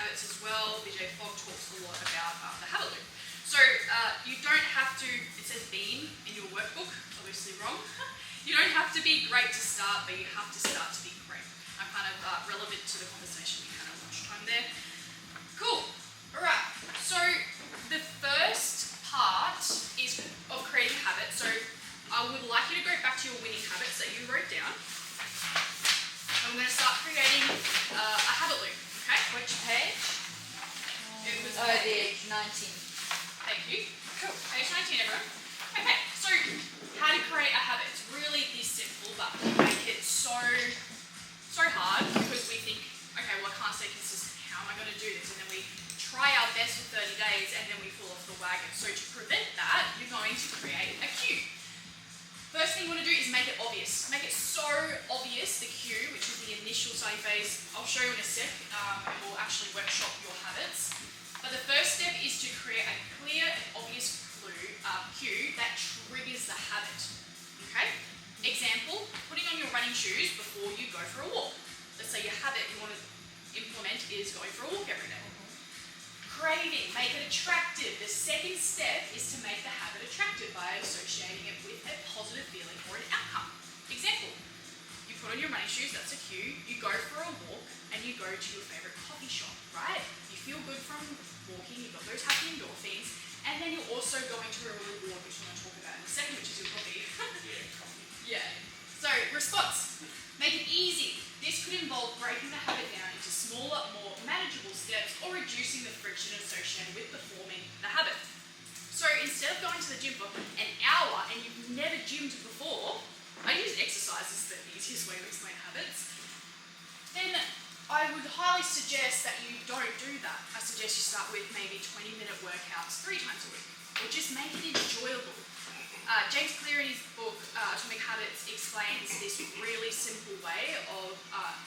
habits as well. Vijay Fogg talks a lot about the habit loop. So you don't have to, it says bean in your workbook, obviously wrong. You don't have to be great to start, but you have to start to be great. I'm kind of relevant to the conversation we had at lunchtime there. Cool. Alright, so the first part is of creating habits. So I would like you to go back to your winning habits that you wrote down. And we're going to start creating a habit loop, okay? Which page? It was page 19. Thank you. Cool. Page 19, everyone. Okay, so how to create a habit. It's really this simple, but we make it so hard because we think, okay, well I can't stay consistent. How am I going to do this? And then we try our best for 30 days and then we fall off the wagon. So to prevent that, you're going to create a cue. First thing you want to do is make it obvious. Make it so obvious, the cue, which is the initial study phase. I'll show you in a sec, and we'll actually workshop your habits. But the first step is to create a clear and obvious cue that triggers the habit. Okay? Example, putting on your running shoes before you go for a walk. Let's say your habit you want to implement is going for a walk every day. Craving, make it attractive. The second step is to make the habit attractive by associating it with a positive feeling or an outcome. Example, you put on your running shoes, that's a cue, you go for a walk and you go to your favourite coffee shop, right? You feel good from walking, you've got those happy endorphins, and then you're also going to a reward, which I'm going to talk about in a second, which is your coffee. Yeah. So, response. Make it easy. This could involve breaking the habit down into smaller, more manageable steps or reducing the friction associated with performing the habit. So instead of going to the gym for an hour and you've never gymmed before, I use exercise as the easiest way to explain habits, then I would highly suggest that you don't do that. I suggest you start with maybe 20-minute workouts 3 times a week, or just make it enjoyable. James Clear in his book, Atomic Habits, explains this really simple way of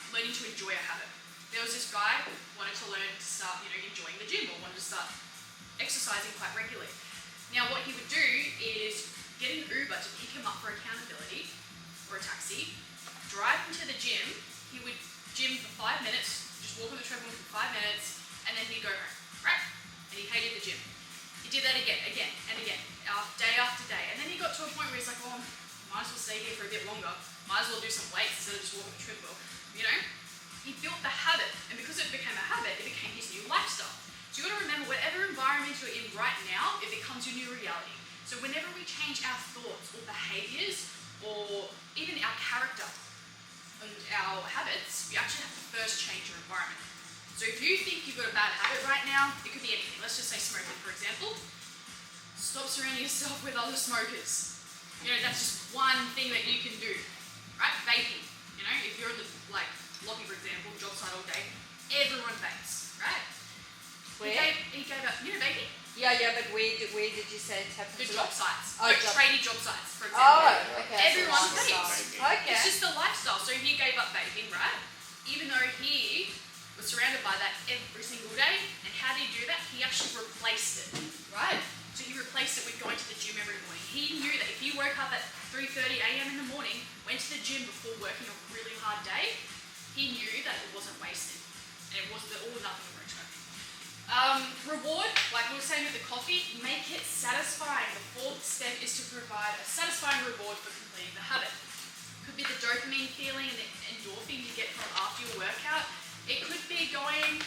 learning to enjoy a habit. There was this guy who wanted to learn to start, enjoying the gym or wanted to start exercising quite regularly. Now what he would do is get an Uber to pick him up for accountability, or a taxi, drive him to the gym, he would gym for 5 minutes, just walk on the treadmill for 5 minutes, and then he'd go home, right? And he hated the gym. He did that again, and again, day after day. And then he got to a point where he's like, oh, might as well stay here for a bit longer. Might as well do some weights instead of just walking the treadmill. He built the habit, and because it became a habit, it became his new lifestyle. So you've got to remember, whatever environment you're in right now, it becomes your new reality. So whenever we change our thoughts or behaviours, or even our character and our habits, we actually have to first change your environment. So if you think you've got a bad habit right now, it could be anything. Let's just say smoking, for example. Stop surrounding yourself with other smokers. That's just one thing that you can do, right? Vaping. If you're in the, lobby, for example, job site all day, everyone vapes, right? Where? He gave up, vaping? Yeah, but where did you say it happens? The job sites. Oh, tradie job sites, for example. Oh, okay. Everyone vapes. Okay. It's just the lifestyle. So he gave up vaping, right? Even though he was surrounded by that every single day. And how did he do that? He actually replaced it, right? So he replaced it with going to the gym every morning. He knew that if he woke up at 3:30 a.m. in the morning, went to the gym before working a really hard day, he knew that it wasn't wasted. And it was the all or nothing approach. Reward, like we were saying with the coffee, make it satisfying. The fourth step is to provide a satisfying reward for completing the habit. Could be the dopamine feeling and the endorphin you get from after your workout. It could be going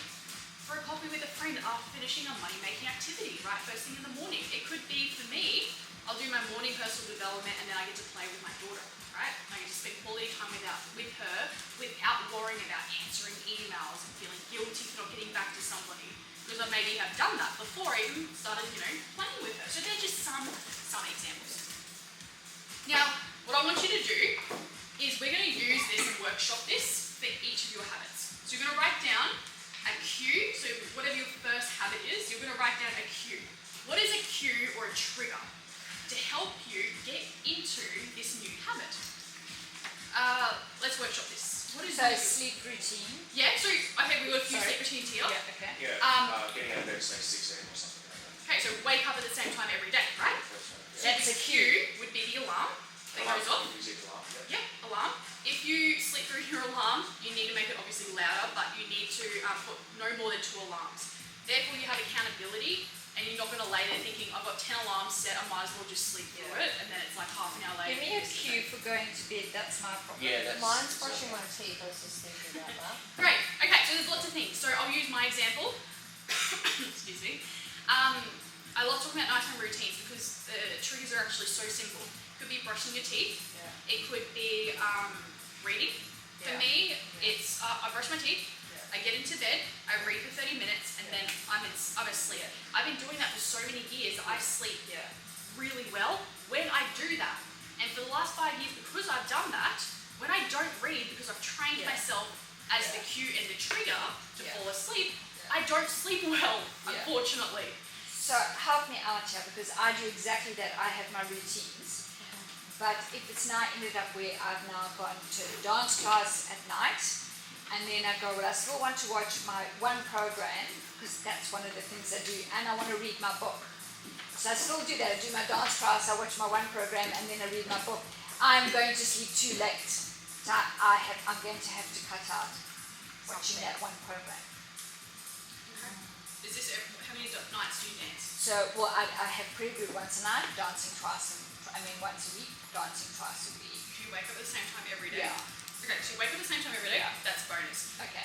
for a coffee with a friend after finishing a money-making activity, right, first thing in the morning. It could be, for me, I'll do my morning personal development and then I get to play with my daughter, right? I get to spend quality time with her without worrying about answering emails and feeling guilty for not getting back to somebody. Because I maybe have done that before I even started, playing with her. So they're just some examples. Now, what I want you to do is we're going to use this and workshop this for each of your habits. So you're going to write down a cue. So whatever your first habit is, you're going to write down a cue. What is a cue or a trigger to help you get into this new habit? Let's workshop this. What is sleep routine? Yeah, so, okay, we've got a few sleep routines here. Yeah, okay. Getting out of bed at say 6 a.m. or something like that. Okay, so wake up at the same time every day, right? That's a cue would be the alarm. that goes off. Music alarm, yeah. Yep, alarm. If you sleep through your alarm, you need to make it obviously louder, but you need to put no more than 2 alarms. Therefore, you have accountability, and you're not going to lay there thinking, I've got 10 alarms set, I might as well just sleep through it, and then it's like half an hour later. Give me a cue for going to bed. That's my problem. Yeah, that's... Mine's brushing my teeth. I was just thinking about that. Great. Okay, so there's lots of things. So I'll use my example. Excuse me. I love talking about nighttime routines because the triggers are actually so simple. It could be brushing your teeth. Yeah. It could be reading. For Yeah. me, it's I brush my teeth. Yeah. I get into bed. I read for 30 minutes, and then I'm asleep. I've been doing that for so many years. I sleep Yeah. really well when I do that. And for the last 5 years, because I've done that, when I don't read, because I've trained Yeah. myself as the Yeah. cue and the trigger to Yeah. fall asleep, Yeah. I don't sleep well, Yeah. unfortunately. So help me out here because I do exactly that. I have my routines. But if it's now ended up where I've now gone to dance class at night and then I go, well, I still want to watch my one program because that's one of the things I do and I want to read my book. So I still do that. I do my dance class, I watch my one program and then I read my book. I'm going to sleep too late. So I'm going to have to cut out watching that one program. Is this how many nights do you dance? So, well, I have pre-group once a night, dancing once a week, dancing twice a week. Do you wake up at the same time every day? Yeah. Okay, so you wake up at the same time every day. Yeah. That's bonus. Okay.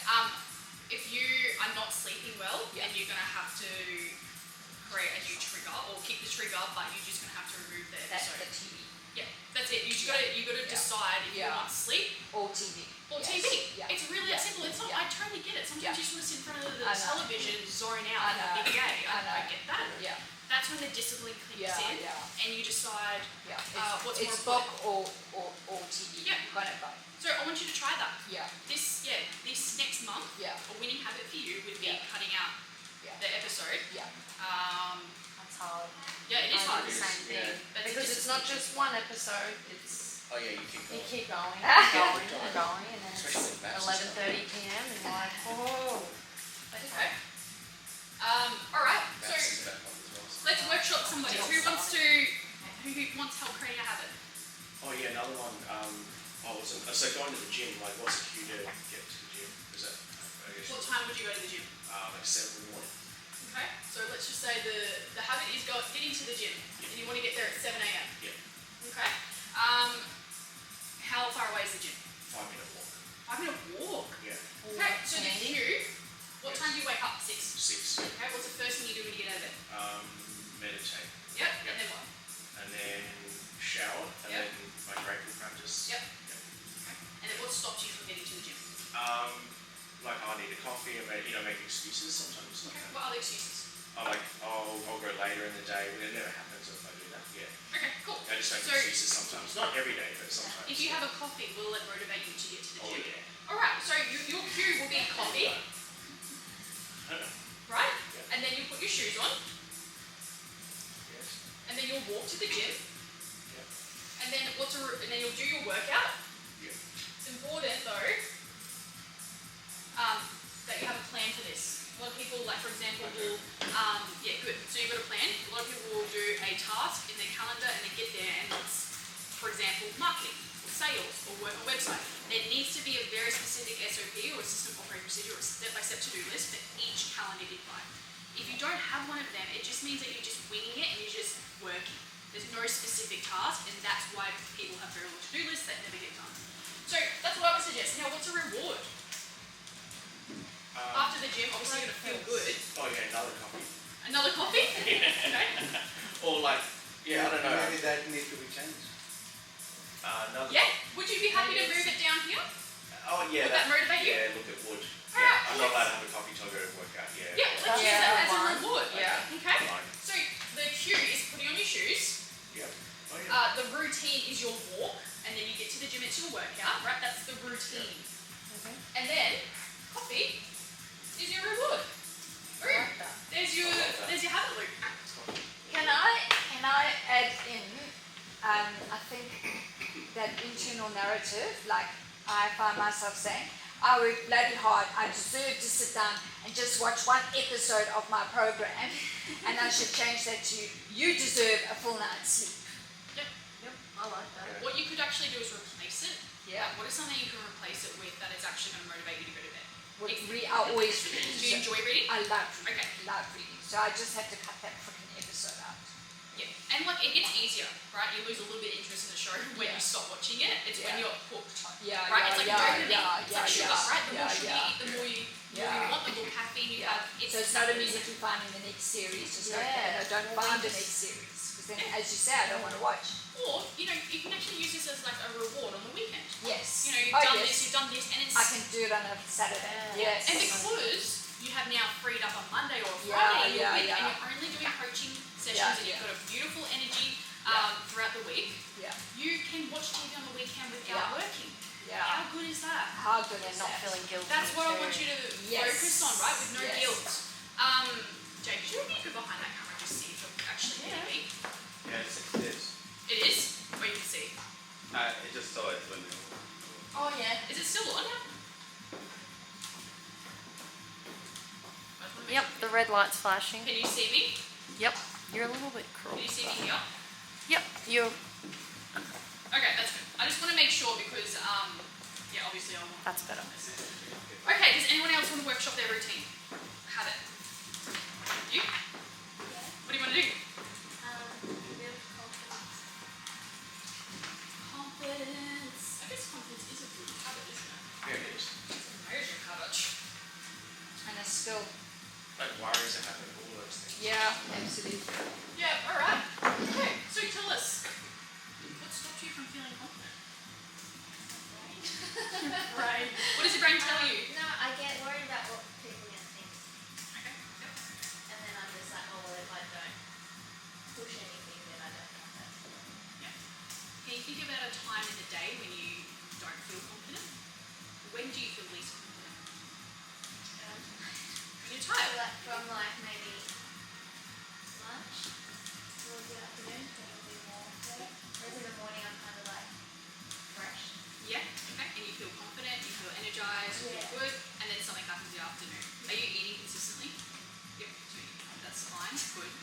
If you are not sleeping well, Yeah. then you're going to have to create a new trigger or keep the trigger, but you're just going to have to remove the That's episode. the TV Yeah, that's it. You got to Yeah. decide if you Yeah. want sleep or TV. or Yes. TV. Yeah. It's really that Yeah. simple. It's not. Yeah. I totally get it. Sometimes Yeah. you just want to sit in front of the I know. television, zone I out, know. and be gay. I know. I get that. Yeah. That's when the discipline clicks Yeah. in, Yeah. and you decide. Yeah. What's It's more book or TV. Yeah. You've got it both. So I want you to try that. Yeah. This next month, Yeah. a winning habit for you would be Yeah. cutting out Yeah. the episode. Yeah. That's hard. Yeah, it is I hard. do the same Yeah. thing. That's a Because it's not just one episode, it's Oh yeah, you keep you going. keep going and going and going and then Especially it's with bats and 11:30 p.m. and you're like, oh. Okay. All right. So Bats is that one as well. So. let's workshop somebody. Who wants help creating a habit? Oh yeah, another one. So going to the gym, like what's the cue to get to the gym? Is that, I guess, What time would you go to the gym? like 7 in the morning? Okay. So let's just say the habit is getting to the gym, and you want to get there at 7 a.m. Yeah. Okay. How far away is the gym? 5-minute walk. 5-minute walk. Yeah. Okay. So the Handy. cue. What time do you wake up? 6. 6. Okay. What's the first thing you do when you get out of bed? Meditate. Yep. Yep. And then what? And then shower. And Yep. then my grateful practice. Yep. And then what stops you from getting to the gym? Like I need a coffee and make excuses sometimes. Okay. What other excuses? I'll go later in the day, but it never happens if I do that. Yeah. Okay. Cool. I just make So excuses sometimes. Not every day, but sometimes. if you have a coffee, will it motivate you to get to the Oh gym? yeah. All right. So your cue will be coffee, right? Yeah. And then you put your shoes on, Yes. and then you'll walk to the gym, Yeah. and then and then you'll do your workout. Yeah. It's important though that you have a plan for this. A lot of people, like for example, will yeah, good. So you've got a plan. A lot of people will do a task in their calendar and they get there and it's, for example, marketing or sales or work on a website. There needs to be a very specific SOP or a system operating procedure or a step-by-step to-do list for each calendar decline. If you don't have one of them, it just means that you're just winging it and you're just working. There's no specific task, and that's why people have very long to-do lists that never get done. So that's what I would suggest. Now, what's a reward? After the gym, obviously you're going to feel good. Oh yeah, another coffee. Another coffee? Okay. Or like, yeah, I don't know. Maybe that needs to be changed. Another. Yeah? Would you be happy to move it down here? Oh yeah. Would that motivate you? Yeah, look at wood. Alright, Yeah, I'm not let's- allowed to have a coffee till I go to work out. Yeah. Yeah, let's use Yeah, that as a fine. reward. Yeah. Okay? Fine. So the cue is putting on your shoes. Yeah. Oh yeah. The routine is your walk, and then you get to the gym, it's your workout, right? That's the routine. And then coffee is your reward. Boom. There's your habit loop. Can I add in, I think that internal narrative, like I find myself saying, I work bloody hard, I deserve to sit down and just watch one episode of my program, and I should change that to, you deserve a full night's sleep. Yep. I like that. Yeah. What you could actually do is replace it. Yeah. Like, what is something you can replace it with that is actually going to motivate you to go to bed? What If- I always read. Do you enjoy reading? I love reading. Okay. Love reading. So I just have to cut that freaking episode out. Yeah. And like it gets easier, right? You lose a little bit of interest in the show when Yeah. you stop watching it. It's when Yeah. you're hooked. Yeah, Right? It's like dopamine. It's like sugar, yeah, right? The more sugar you yeah, eat, the more you Yeah. want, the more caffeine you Yeah. have. So it's not immediately finding the next series. Just go, Yeah. no, don't Well, find the we next just- series. Because then, as you say, I don't want to watch. Or, you know, you can actually use this as like a reward on the weekend. Yes. You know, you've Oh, done yes. this, you've done this, and it's I can do it on a Saturday. Yeah. Yes. and because you have now freed up on Monday or Yeah, Friday your yeah, week, yeah. and you're only doing coaching sessions, Yeah, and you've yeah. got a beautiful energy Yeah. throughout the week, Yeah. you can watch TV on the weekend without Yeah. working. Yeah. How good is that? How good And is not that? feeling guilty. That's what I too. want you to Yes. focus on, right? With no Yes. guilt. Jake, should we go behind that camera and just see if it's actually Yeah. TV? Yeah, it is. It is? Or you can see. I just saw it when Oh yeah. Is it still on now? Yep, the red light's flashing. Can you see me? Yep. You're a little bit cruel. Can you see me here? Yep. You're. Okay, that's good. I just want to make sure because, yeah, obviously I'm on. That's better. Okay, does anyone else want to workshop their routine? Habit? You? What do you want to do? Confidence. I guess confidence is a good habit, isn't it? Yeah, it is. It's a major habit. And it's still, Like worries are happening, all those things. yeah, absolutely. Yeah, alright. Okay, so tell us, what stopped you from feeling confident? Brain. What does your brain tell you? No, I get worried about what people are going to think. Okay, yep. And then I'm just like, oh, well, if I don't push anything, then I don't have that. Can you think about a time in the day when you don't feel confident? When do you feel least confident? When you're So tired. like from like maybe lunch towards the afternoon, then it'll be more clear. Whereas in the morning, I'm kind of like fresh. Yeah, okay. And you feel confident, you feel energized, you feel Yeah. good, and then something happens in the afternoon. Are you eating consistently? Yep, so that's fine, good.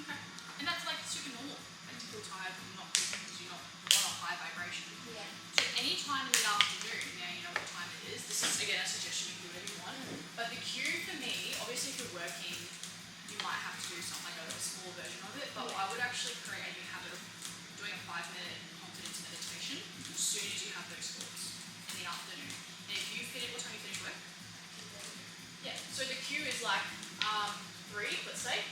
Okay. And that's like super normal. Like to feel tired and not feel because you're not on a high vibration. Yeah. So any time in the afternoon, now you know what time it is. This is again a suggestion, you can do whatever you want. But the cue for me, obviously if you're working, you might have to do something like a small version of it, but I would actually create a new habit of doing a 5-minute confidence meditation as soon as you have those thoughts in the afternoon. And if you finish, what time you finish work? Yeah. So the cue is like 3, let's say,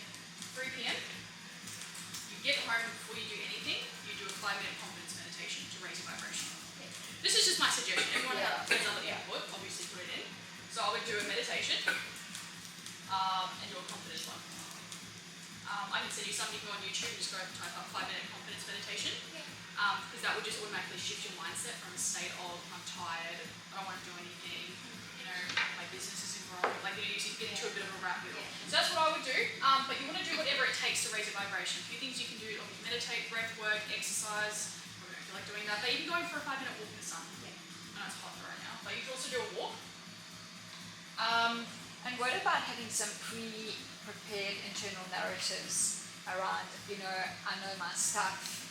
3 p.m. You get home before you do anything, you do a 5-minute confidence meditation to raise your vibration. This is just my suggestion. Everyone has other input, obviously put it in. So I would do a meditation and do a confidence one. I can send you something on YouTube and just go type up 5-minute confidence meditation. Because that would just automatically shift your mindset from a state of I'm tired, I don't want to do anything, you know, my business isn't growing, like you get into a bit of a rat wheel. So that's what I would do, but you want to do whatever it takes to raise your vibration. A few things you can do, obviously meditate, breath work, exercise. Probably don't feel like doing that, but even going for a 5-minute walk in the sun. I know it's hot right now, but you can also do a walk. And what about having some pre-prepared internal narratives around, you know, I know my stuff,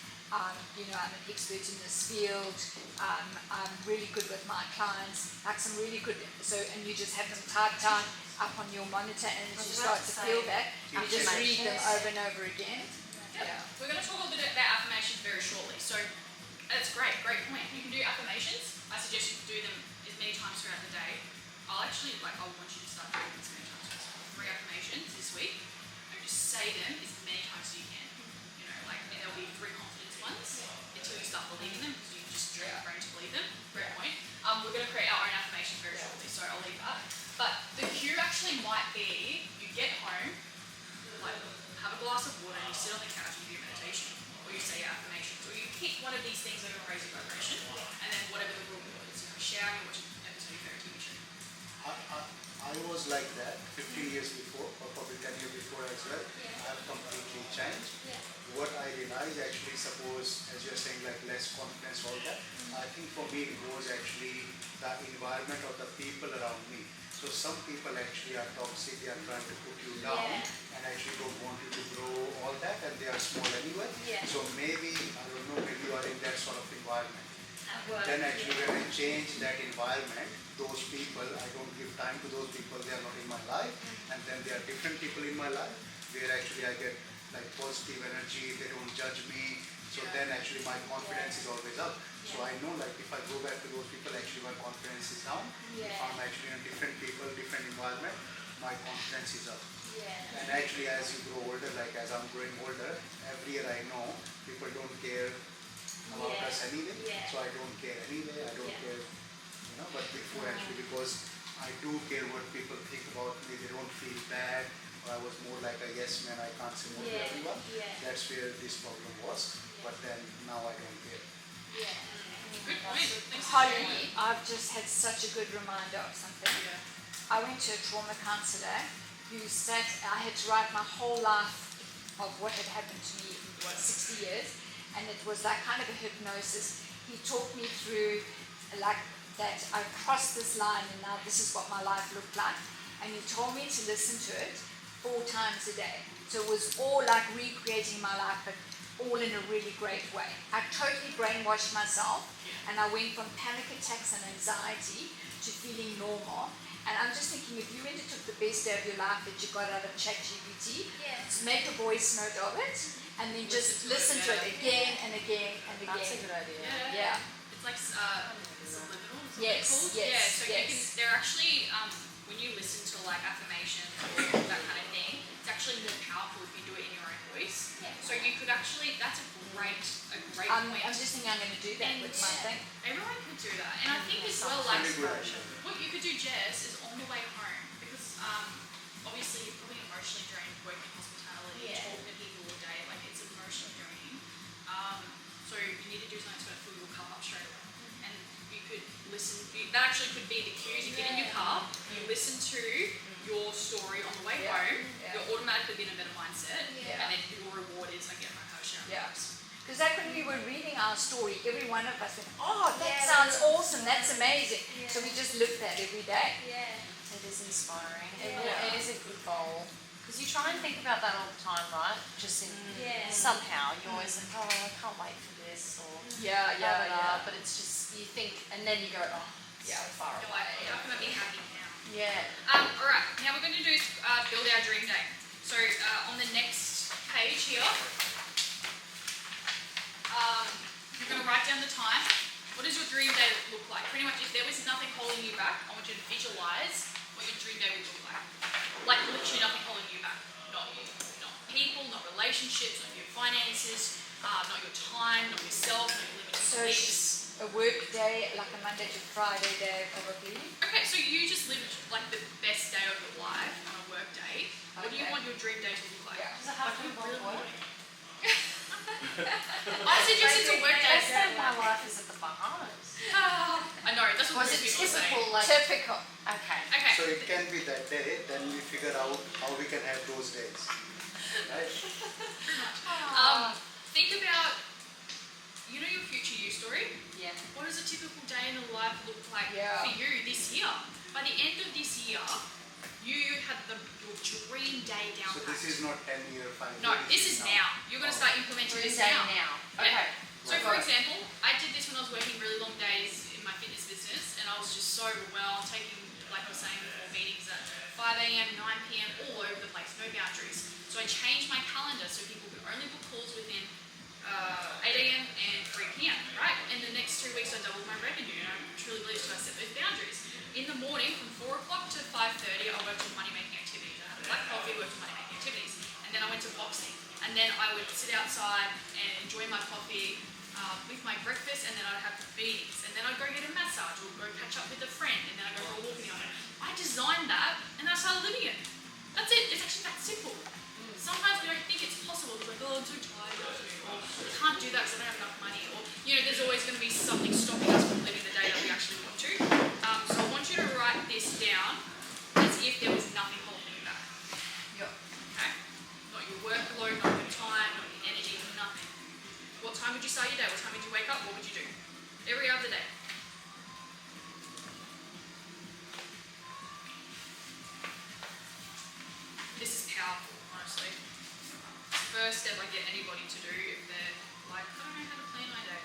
you know, I'm an expert in this field, I'm really good with my clients, like some really good, so, and you just have them typed down up on your monitor, and as you start to feel that, you just read them over and over again. Yeah. We're going to talk a little bit about affirmations very shortly. So that's great point. You can do affirmations. I suggest you do them as many times throughout the day. I want you to start doing them as many times as possible. 3 affirmations this week, and just say them as many times as you can. You know, like, and there'll be 3 confidence ones until you start believing them, because you just train your brain to believe them. Great point. We're going to create our own affirmations very shortly, so I'll leave that. But the cue actually might be you get home, like have a glass of water and you sit on the couch and you do your meditation, or you say your affirmations, or you pick one of these things that are going to raise your vibration, and then whatever the room is, you know, showering or watching episode of your TV show. I was like that 15 years before, or probably 10 years before as well. I have completely changed. What I realized actually, suppose, as you're saying, like less confidence, all that, I think for me it was actually the environment of the people around me. So some people actually are toxic, they are trying to put you down and actually don't want you to grow all that, and they are small anyway. Yeah. So maybe, I don't know, maybe you are in that sort of environment. At work. Then actually when I change that environment, those people, I don't give time to those people, they are not in my life. And then there are different people in my life where actually I get like positive energy, they don't judge me. So then actually my confidence is always up. So I know like if I go back to those people, actually my confidence is down. If I'm actually in different people, different environment, my confidence is up. Yeah. And actually as you grow older, like as I'm growing older, every year I know people don't care about us anyway. Yeah. So I don't care anyway, I don't care, you know, but before actually because I do care what people think about me, they don't feel bad, or I was more like a yes man, I can't say no to everyone. Yeah. That's where this problem was, but then now I don't care. Yeah. Good point. Thanks for Holly, sharing that. I've just had such a good reminder of something. Yeah. I went to a trauma counselor who said I had to write my whole life of what had happened to me in 60 years, and it was like kind of a hypnosis. He talked me through like that I crossed this line and now this is what my life looked like, and he told me to listen to it 4 times a day. So it was all like recreating my life, but all in a really great way. I totally brainwashed myself, and I went from panic attacks and anxiety to feeling normal. And I'm just thinking, if you really took the best day of your life that you got out of ChatGPT, make a voice note of it, and then just listen to it again and again and again. That's a good idea. Yeah. It's like subliminal. Is what Yes, they're called? yes, Yeah. So you yes. can. They're actually when you listen to like affirmations or that kind of thing, it's actually more powerful if you do it in your own voice. So you could actually. That's a great I'm point. just thinking I'm going to do that with my thing. Everyone could do that, and I think as well, like Really good. what you could do, Jess, is on the way home because obviously you're probably emotionally drained working hospitality, talking to people all day, like it's emotionally draining. So you need to do something that's going to fill your cup up straight away, and you could listen. That actually could be the cues. You get in your car, you listen to your story on the way home. You're automatically in a better mindset, and then your reward is I get my car shower. Yeah. Because like when we were reading our story, every one of us went, oh, that sounds awesome, that's amazing. So we just looked at every day. Yeah. It is inspiring. It is a good goal. Because you try and think about that all the time, right? Just in somehow you always think, oh, I can't wait for this, or Yeah. But it's just you think, and then you go, oh, it's so far You're away. like, how can I be happy now? Yeah. All right. Now we're going to do build our dream day. So on the next page here, you're going to write down the time. What does your dream day look like? Pretty much, if there was nothing holding you back, I want you to visualize what your dream day would look like. Like literally nothing holding you back. Not you, not people, not relationships, not your finances, not your time, not yourself, not your limited So beliefs. a work day, like a Monday to Friday day probably. Okay, so you just live like the best day of your life on a work day. What do you Okay. want your dream day to look like? Yeah. Does it have to Like, involve really work? I suggested it's a work day. Best day of my life is at the Bahamas. I know, that's what Was most it people say. typical, like, Typical. okay. Okay. So it can be that day, then we figure out how we can have those days. Right? Think about, you know your future you story? Yeah. What does a typical day in the life look like Yeah. for you this year? By the end of this year, you have your dream day down So pat. this is not 10-year, 5-year. No, this is now. You're going to start implementing this Day now. now. Yeah. Okay. So for example, I did this when I was working really long days in my fitness business, and I was just so overwhelmed, taking, like I was saying before, meetings at 5 a.m., 9 p.m., all over the place, no boundaries. So I changed my calendar so people could only book calls within 8 a.m. and 3 p.m., right? In the next 2 weeks, I doubled my revenue, and I truly believe so I set those boundaries. In the morning, from 4 o'clock to 5:30, I worked on money-making activities. I had a black coffee, worked on money-making activities. And then I went to boxing. And then I would sit outside and enjoy my coffee with my breakfast, and then I'd have meetings. And then I'd go get a massage or go catch up with a friend, and then I'd go for a walk in the afternoon. I designed that, and then I started living it. That's it. It's actually that simple. Sometimes we don't think it's possible. We're like, oh, I'm too tired, or we can't do that because I don't have enough money. Or, you know, there's always going to be something stopping us from living the day that we actually want to. So I want you to write this down as if there was nothing holding you back. Okay? Not your workload, not your time, not your energy, nothing. What time would you start your day? What time would you wake up? What would you do? Every other day. powerful, honestly. First step I get anybody to do if they're like, I don't know how to plan my day.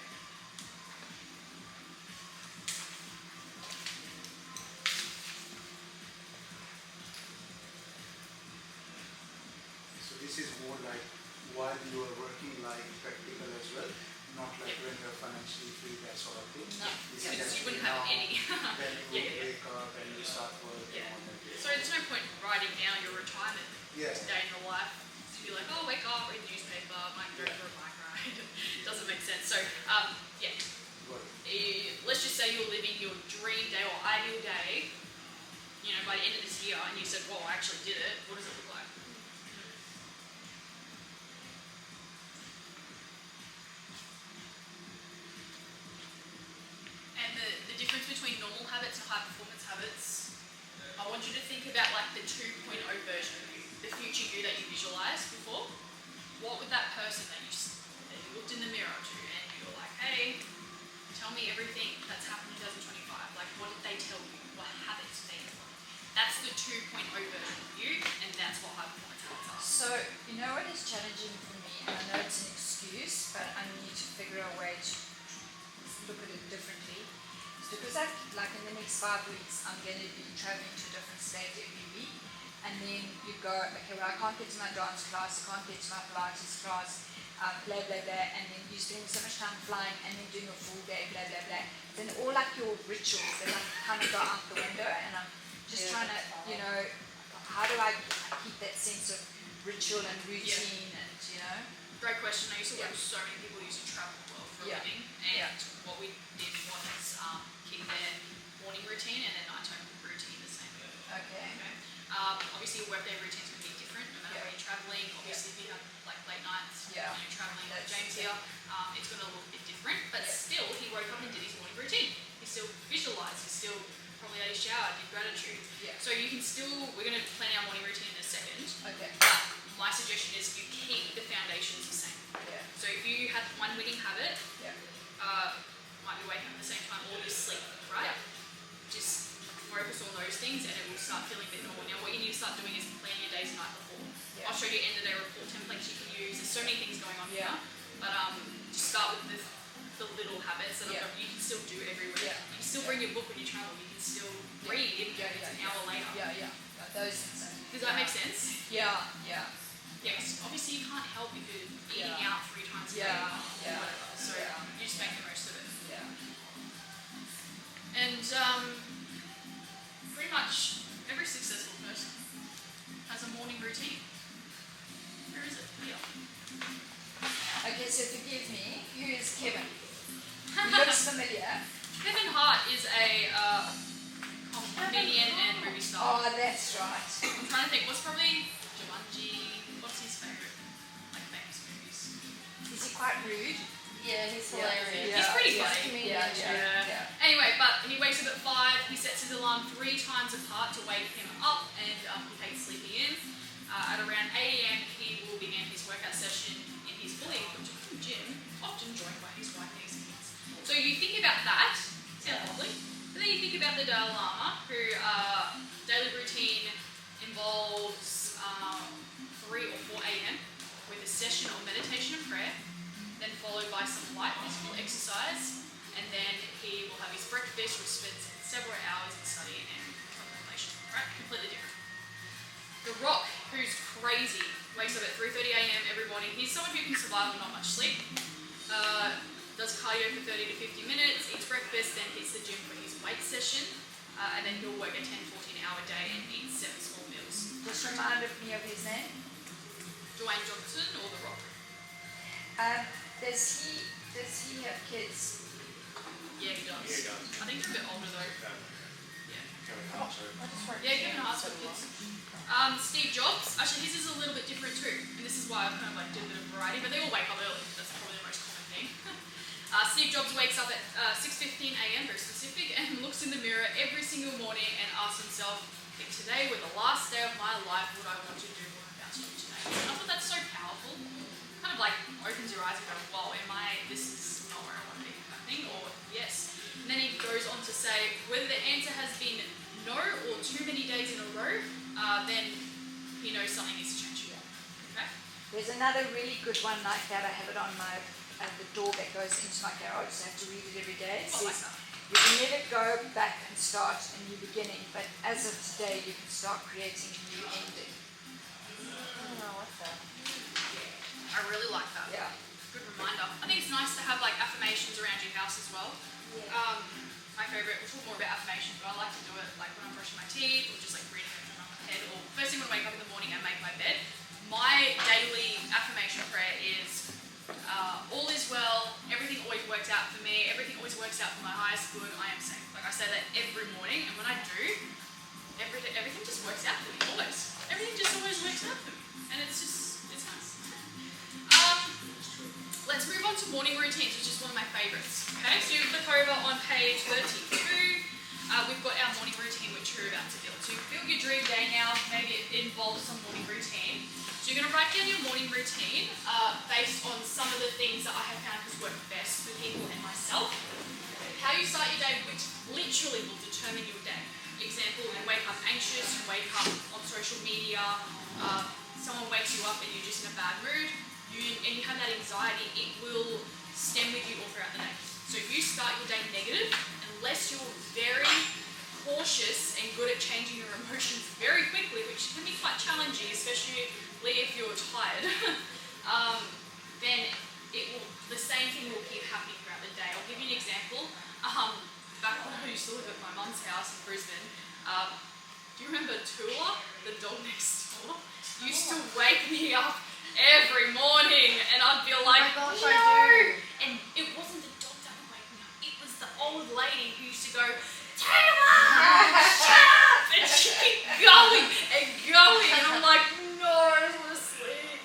So this is more like while you are working, like practical as well, not like when you're financially free, that sort of thing. No, This because is you actually wouldn't have now any. when you Yeah. wake up and you start work Yeah. and all that. So there's no point writing down your retirement Yeah. day in the life to be like, oh, wake up, read the newspaper, might go for a bike ride. Doesn't make sense. So, yeah, Good. let's just say you're living your dream day or ideal day, you know, by the end of this year, and you said, well, I actually did it. What does it look like? And the difference between normal habits and high performance habits, I want you to think about like the 2.0 version of you, the future you that you visualized before. What would that person that you looked in the mirror to and you were like, hey, tell me everything that's happened in 2025. Like, what did they tell you? What habits did they implement? That's the 2.0 version of you, and that's what high performance habits are. So, you know what is challenging for me, and I know it's an excuse, but I need to figure out a way to look at it differently. It's because like in the next 5 weeks, I'm going to be traveling to a different state every week, and then you go, okay, well, I can't get to my dance class, I can't get to my Pilates class, blah, blah, blah, and then you're spending so much time flying and then doing a full day, blah, blah, blah. Then all like your rituals, they like kind of go out the window, and I'm just trying to, you know, how do I keep that sense of ritual and routine and, you know? Great question. I used to work with so many people who used to travel well for a Yeah. living, and what we did was keep their morning routine and their nighttime routine the same. Okay. Okay. Obviously, your workday routine is going to be different no matter where you're traveling. Obviously, if you have like late nights, Yeah. when you're traveling like That's- James here, it's going to look a bit different. But still, he woke up and did his morning routine. He still visualized. He still probably had his shower, did gratitude. Yeah. So you can still. We're going to plan our morning routine in a second. Okay. But my suggestion is you keep the foundations the same. Yeah. So if you have one winning habit, Yeah. might be waking up at the same time or you sleep, right? Just focus on those things and it will start feeling a bit normal. Now what you need to start doing is planning your days the night before. Yeah. I'll show you end of day report templates you can use. There's so many things going on Yeah. here. But just start with the little habits that Yeah. you can still do everywhere. Yeah. You can still bring your book when you travel. You can still read if it's an hour later. Yeah. Those things. Does that make sense? Yeah. Yes. Obviously you can't help if you're eating Yeah. out 3 times a day Yeah. or Yeah. whatever. So Yeah. you just make the most of it. Yeah. And pretty much every successful person has a morning routine. Where is it? Here. Okay, so forgive me. Who is Kevin? He looks familiar. Kevin Hart is a comedian and movie star. Oh, that's right. I'm trying to think, what's probably Jumanji? What's his favourite like famous movies? Is he quite rude? Yeah, he's Yeah. hilarious. He's pretty Yeah. funny. Comedian, Yeah. Anyway, but he wakes up at 5, he sets his alarm 3 times apart to wake him up, and he hates sleeping in. At around 8 AM, he will begin his workout session in his fully equipped gym, often joined by his wife and his kids. So you think about that, sounds lovely. But then you think about the Dalai Lama, who daily routine involves 3 or 4 AM with a session of meditation and prayer, then followed by some light physical exercise, and then he will have his breakfast, which spends several hours in study and contemplation. Right? Completely different. The Rock, who's crazy, wakes up at 3:30 AM every morning. He's someone who can survive on not much sleep. Does cardio for 30 to 50 minutes, eats breakfast, then hits the gym for his weight session, and then he'll work a 10-14 hour day and eat 7 small meals. Just reminded me of his name. Dwayne Johnson or The Rock? Does he have kids? Yeah, he does. Yeah, he does. I think they're a bit older though. Yeah. Kevin Hart, sorry. Yeah, Kevin Hart's got kids. Steve Jobs, actually his is a little bit different too, and this is why I kind of like did a bit of variety, but they all wake up early, that's probably the most common thing. Steve Jobs wakes up at 6:15 AM, very specific, and looks in the mirror every single morning and asks himself, if today were the last day of my life, would I want to do what I'm about to do today? And I thought that's so powerful. Kind of like opens your eyes and goes, wow, this is not where I want to be kind of thing, or yes. And then he goes on to say, whether the answer has been no or too many days in a row, then he knows something needs to change. There's another really good one like that. I have it on my the door that goes into my garage. So I have to read it every day. It I like says, that. you can never go back and start a new beginning, but as of today, you can start creating a new ending. Oh, I like that. I really like that. Yeah. Good reminder. I think it's nice to have like affirmations around your house as well. My favourite, we'll talk more about affirmations, but I like to do it like when I'm brushing my teeth or just like reading it on my head, or first thing when I wake up in the morning and make my bed. My daily affirmation prayer is all is well, everything always works out for me, everything always works out for my highest good, I am safe. Like I say that every morning, and when I do, everything just works out for me, always. Everything just always works out for me, and it's nice. Let's move on to morning routines, which is one of my favourites. Okay, so you look over on page 32. We've got our morning routine, which we're about to build. So you've built your dream day now. Maybe it involves some morning routine. So you're going to write down your morning routine based on some of the things that I have found has worked best for people and myself. How you start your day, which literally will determine your day. Example, you wake up anxious, you wake up on social media, someone wakes you up and you're just in a bad mood, and you have that anxiety, it will stem with you all throughout the day. So if you start your day negative, unless you're very cautious and good at changing your emotions very quickly, which can be quite challenging, especially if you're tired, then the same thing will keep happening throughout the day. I'll give you an example. Back when I used to live at my mum's house in Brisbane, do you remember Tula, the dog next door? Used to wake me up every morning, and I'd be like, Oh my gosh, no! I do. And it wasn't the dog that would wake me up, it was the old lady who used to go, Taylor, shut up! And she'd keep going and going, and I'm like, no, I just want to sleep.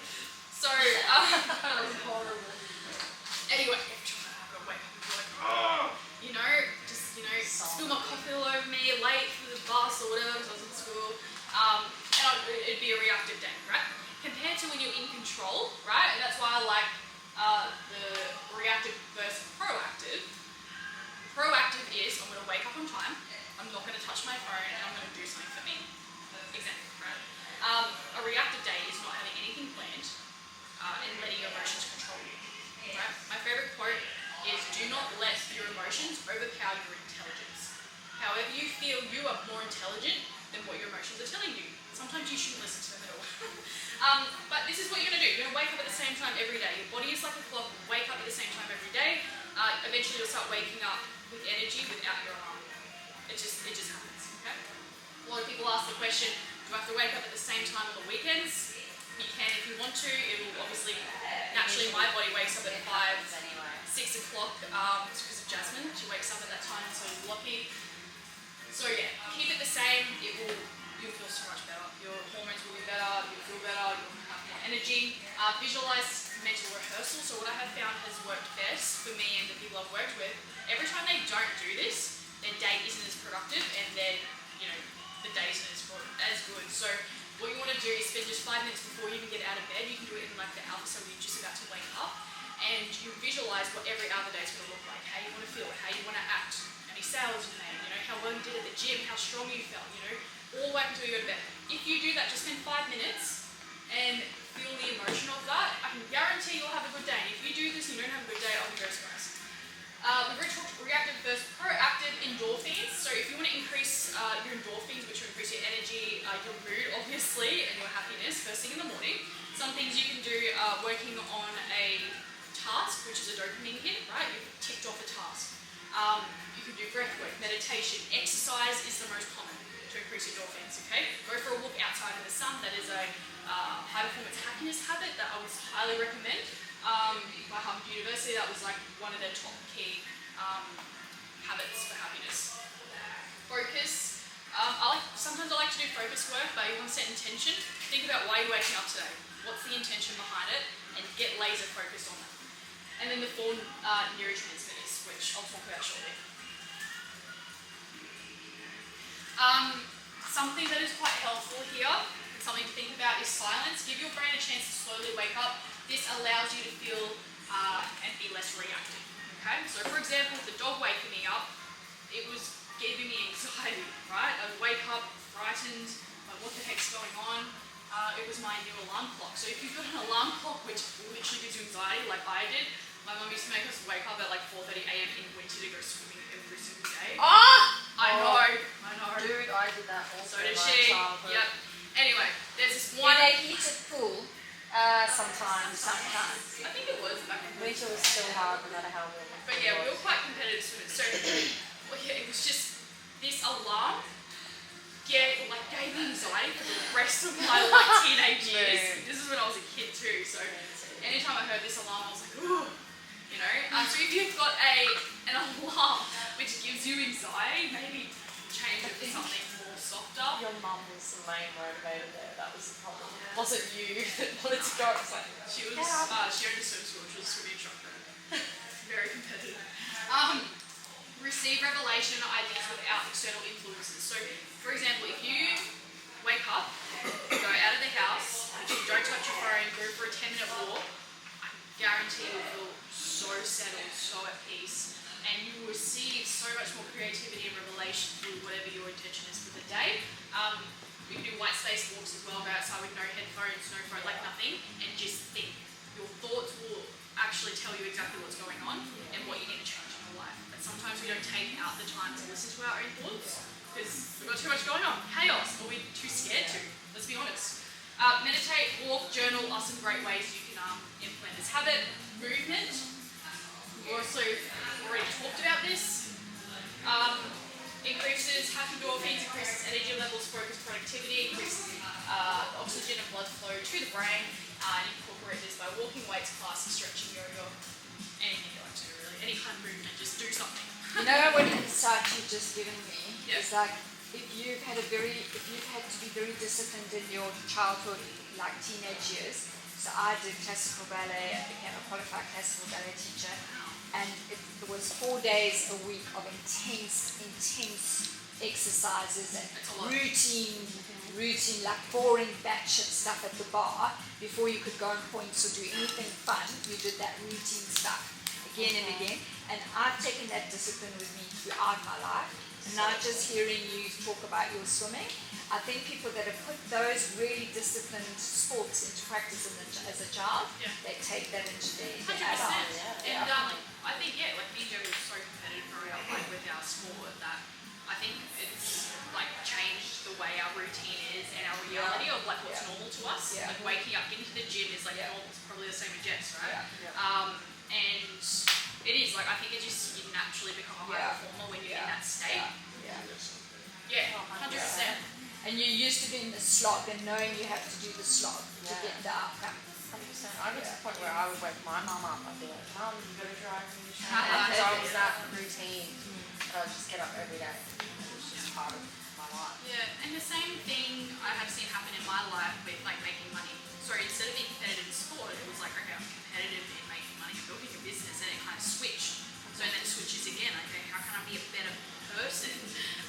So, that was horrible. Anyway, every time I would wake up and be like, oh, spill my coffee all over me, late for the bus or whatever because I was in school, and it'd be a reactive day, right? Compared to when you're in control, right? And that's why I like the reactive versus proactive. Proactive is I'm going to wake up on time, I'm not going to touch my phone, and I'm going to do something for me. Example, right? A reactive day is not having anything planned and letting your emotions control you. Right? My favourite quote is, do not let your emotions overpower your intelligence. However you feel, you are more intelligent than what your emotions are telling you. Sometimes you shouldn't listen to them at all. But this is what you're going to do. You're going to wake up at the same time every day. Your body is like a clock. Wake up at the same time every day. Eventually you'll start waking up with energy without your alarm. It just happens. Okay? A lot of people ask the question, do I have to wake up at the same time on the weekends? You can if you want to. It will obviously, naturally my body wakes up at 6 o'clock. It's because of Jasmine. She wakes up at that time, so is Lockie. So yeah, keep it the same. You'll feel so much better. Your hormones will be better. You'll feel better. You'll have more energy. Visualize mental rehearsal. So what I have found has worked best for me and the people I've worked with. Every time they don't do this, their day isn't as productive, and then the day isn't as good. So what you want to do is spend just 5 minutes before you even get out of bed. You can do it in like the alpha, so you're just about to wake up, and you visualize what every other day is going to look like, how you want to feel, how you want to act, how many sales you made, how well you did at the gym, how strong you felt, all the way up until you go to bed. If you do that, just spend 5 minutes and feel the emotion of that, I can guarantee you'll have a good day. And if you do this and you don't have a good day, I'll be very surprised. We've talked reactive versus proactive endorphins. So if you want to increase your endorphins, which will increase your energy, your mood obviously, and your happiness first thing in the morning, some things you can do working on a task, which is a dopamine hit, right? You've ticked off a task. You can do breath work, meditation, exercise is the most common to increase your endorphins, okay? Go for a walk outside in the sun. That is a high performance happiness habit that I would highly recommend. By Harvard University, that was like one of their top key habits for happiness. Focus. Sometimes I like to do focus work, but you want to set intention. Think about why you're waking up today. What's the intention behind it? And get laser focused on that. And then the 4 neurotransmitters, which I'll talk about shortly. Something that is quite helpful here, and something to think about, is silence. Give your brain a chance to slowly wake up. This allows you to feel and be less reactive. Okay? So for example, the dog waking me up, it was giving me anxiety, right? I'd wake up frightened, like what the heck's going on? it was my new alarm clock. So if you've got an alarm clock which literally gives you anxiety, like I did, my mum used to make us wake up at like 4:30 a.m. in winter to go swimming every single day. I know. Dude, I did that also So did in my she. childhood. Yep. Anyway, there's this When one. they heated pool, Sometimes. I think it was back in the Winter was still hard no matter how warm. But yeah, we were quite competitive swimmers. So well, yeah, it was just this alarm gave me anxiety for the rest of my teenage years. Yeah. This is when I was a kid too. So anytime I heard this alarm, I was like, ooh, you know. So if you've got an alarm which gives you anxiety, maybe change it to something more softer. Your mum was the main motivator there. That was the problem. Wasn't you that wanted to go? It was like, She was she owned a swim school. She was a swimming instructor. Very competitive. Receive revelation ideas without external influences. So, for example, if you wake up, go out of the house, you don't touch your phone, go for a 10-minute walk, I guarantee you'll feel so settled, so at peace, and you will receive so much more creativity and revelation through whatever your intention is for the day. You can do white space walks as well, go outside with no headphones, no phone, like nothing, and just think. Your thoughts will actually tell you exactly what's going on and what you need to change in your life. But sometimes we don't take out the time to listen to our own thoughts because we've got too much going on, chaos, or we're too scared to, let's be honest. Meditate, walk, journal are some great ways you can implement this habit. Movement, we've also already talked about this. Increases happy endorphins, increases energy levels, focus, productivity, increases oxygen and blood flow to the brain. And you incorporate this by walking, weights, classes, stretching, yoga, anything you like to do really, any kind of movement, just do something. you know what insight you've just given me? Yeah. It's like if you've had to be very disciplined in your childhood, like teenage years. So I did classical ballet, I became a qualified classical ballet teacher, and it was 4 days a week of intense exercises and That's a lot. routine, like boring batshit stuff at the bar before you could go on points or do anything fun. You did that routine stuff again and again, and I've taken that discipline with me throughout my life. And now just hearing you talk about your swimming, I think people that have put those really disciplined sports into practice as a child, Yeah. they take that into their 100%. adult. And I think, like me and Joe was so competitive throughout, like with our sport that I think it's like changed the way our routine is and our reality of like what's normal to us. Yeah. Like waking up, getting to the gym is like normal. It's probably the same with Jess, right? And it is like I think it just you naturally become a high performer when you're in that state. Yeah, 100%. And you're used to doing the slog and knowing you have to do the slog to get the outcome. 100%. I got to the point where I would wake my mum up. I'd be like, Mum, you got to drive me. So Uh-huh. I was that routine. And I'd just get up every day. It was just part of my life. Yeah, and the same thing I have seen happen in my life with like making money. So instead of being competitive in sport, it was like, okay, I'm competitive in making money and building a business, and it kind of switched. So then it switches again, okay, how can I be a better person?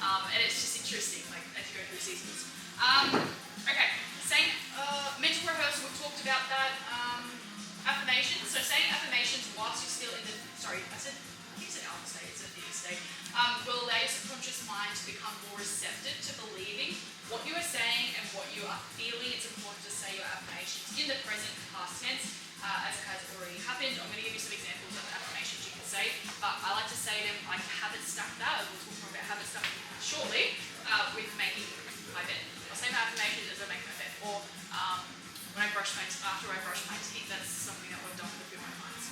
And it's just interesting, like as you go through seasons. Okay, saying mental rehearsal, we've talked about that. Affirmations, so saying affirmations whilst you're still in the, I think you said alpha state, it's a theta state, will allow your subconscious mind to become more receptive to believing what you are saying and what you are feeling. It's important to say your affirmations in the present past tense, as it has already happened. I'm going to give you some examples of affirmations you can say, but I like to say them like habit stack that. We'll talk more about habit stacking shortly with making my bed. I'll say my affirmations as I make my bed, or when I brush after I brush my teeth. That's something that we've done with a few of my clients.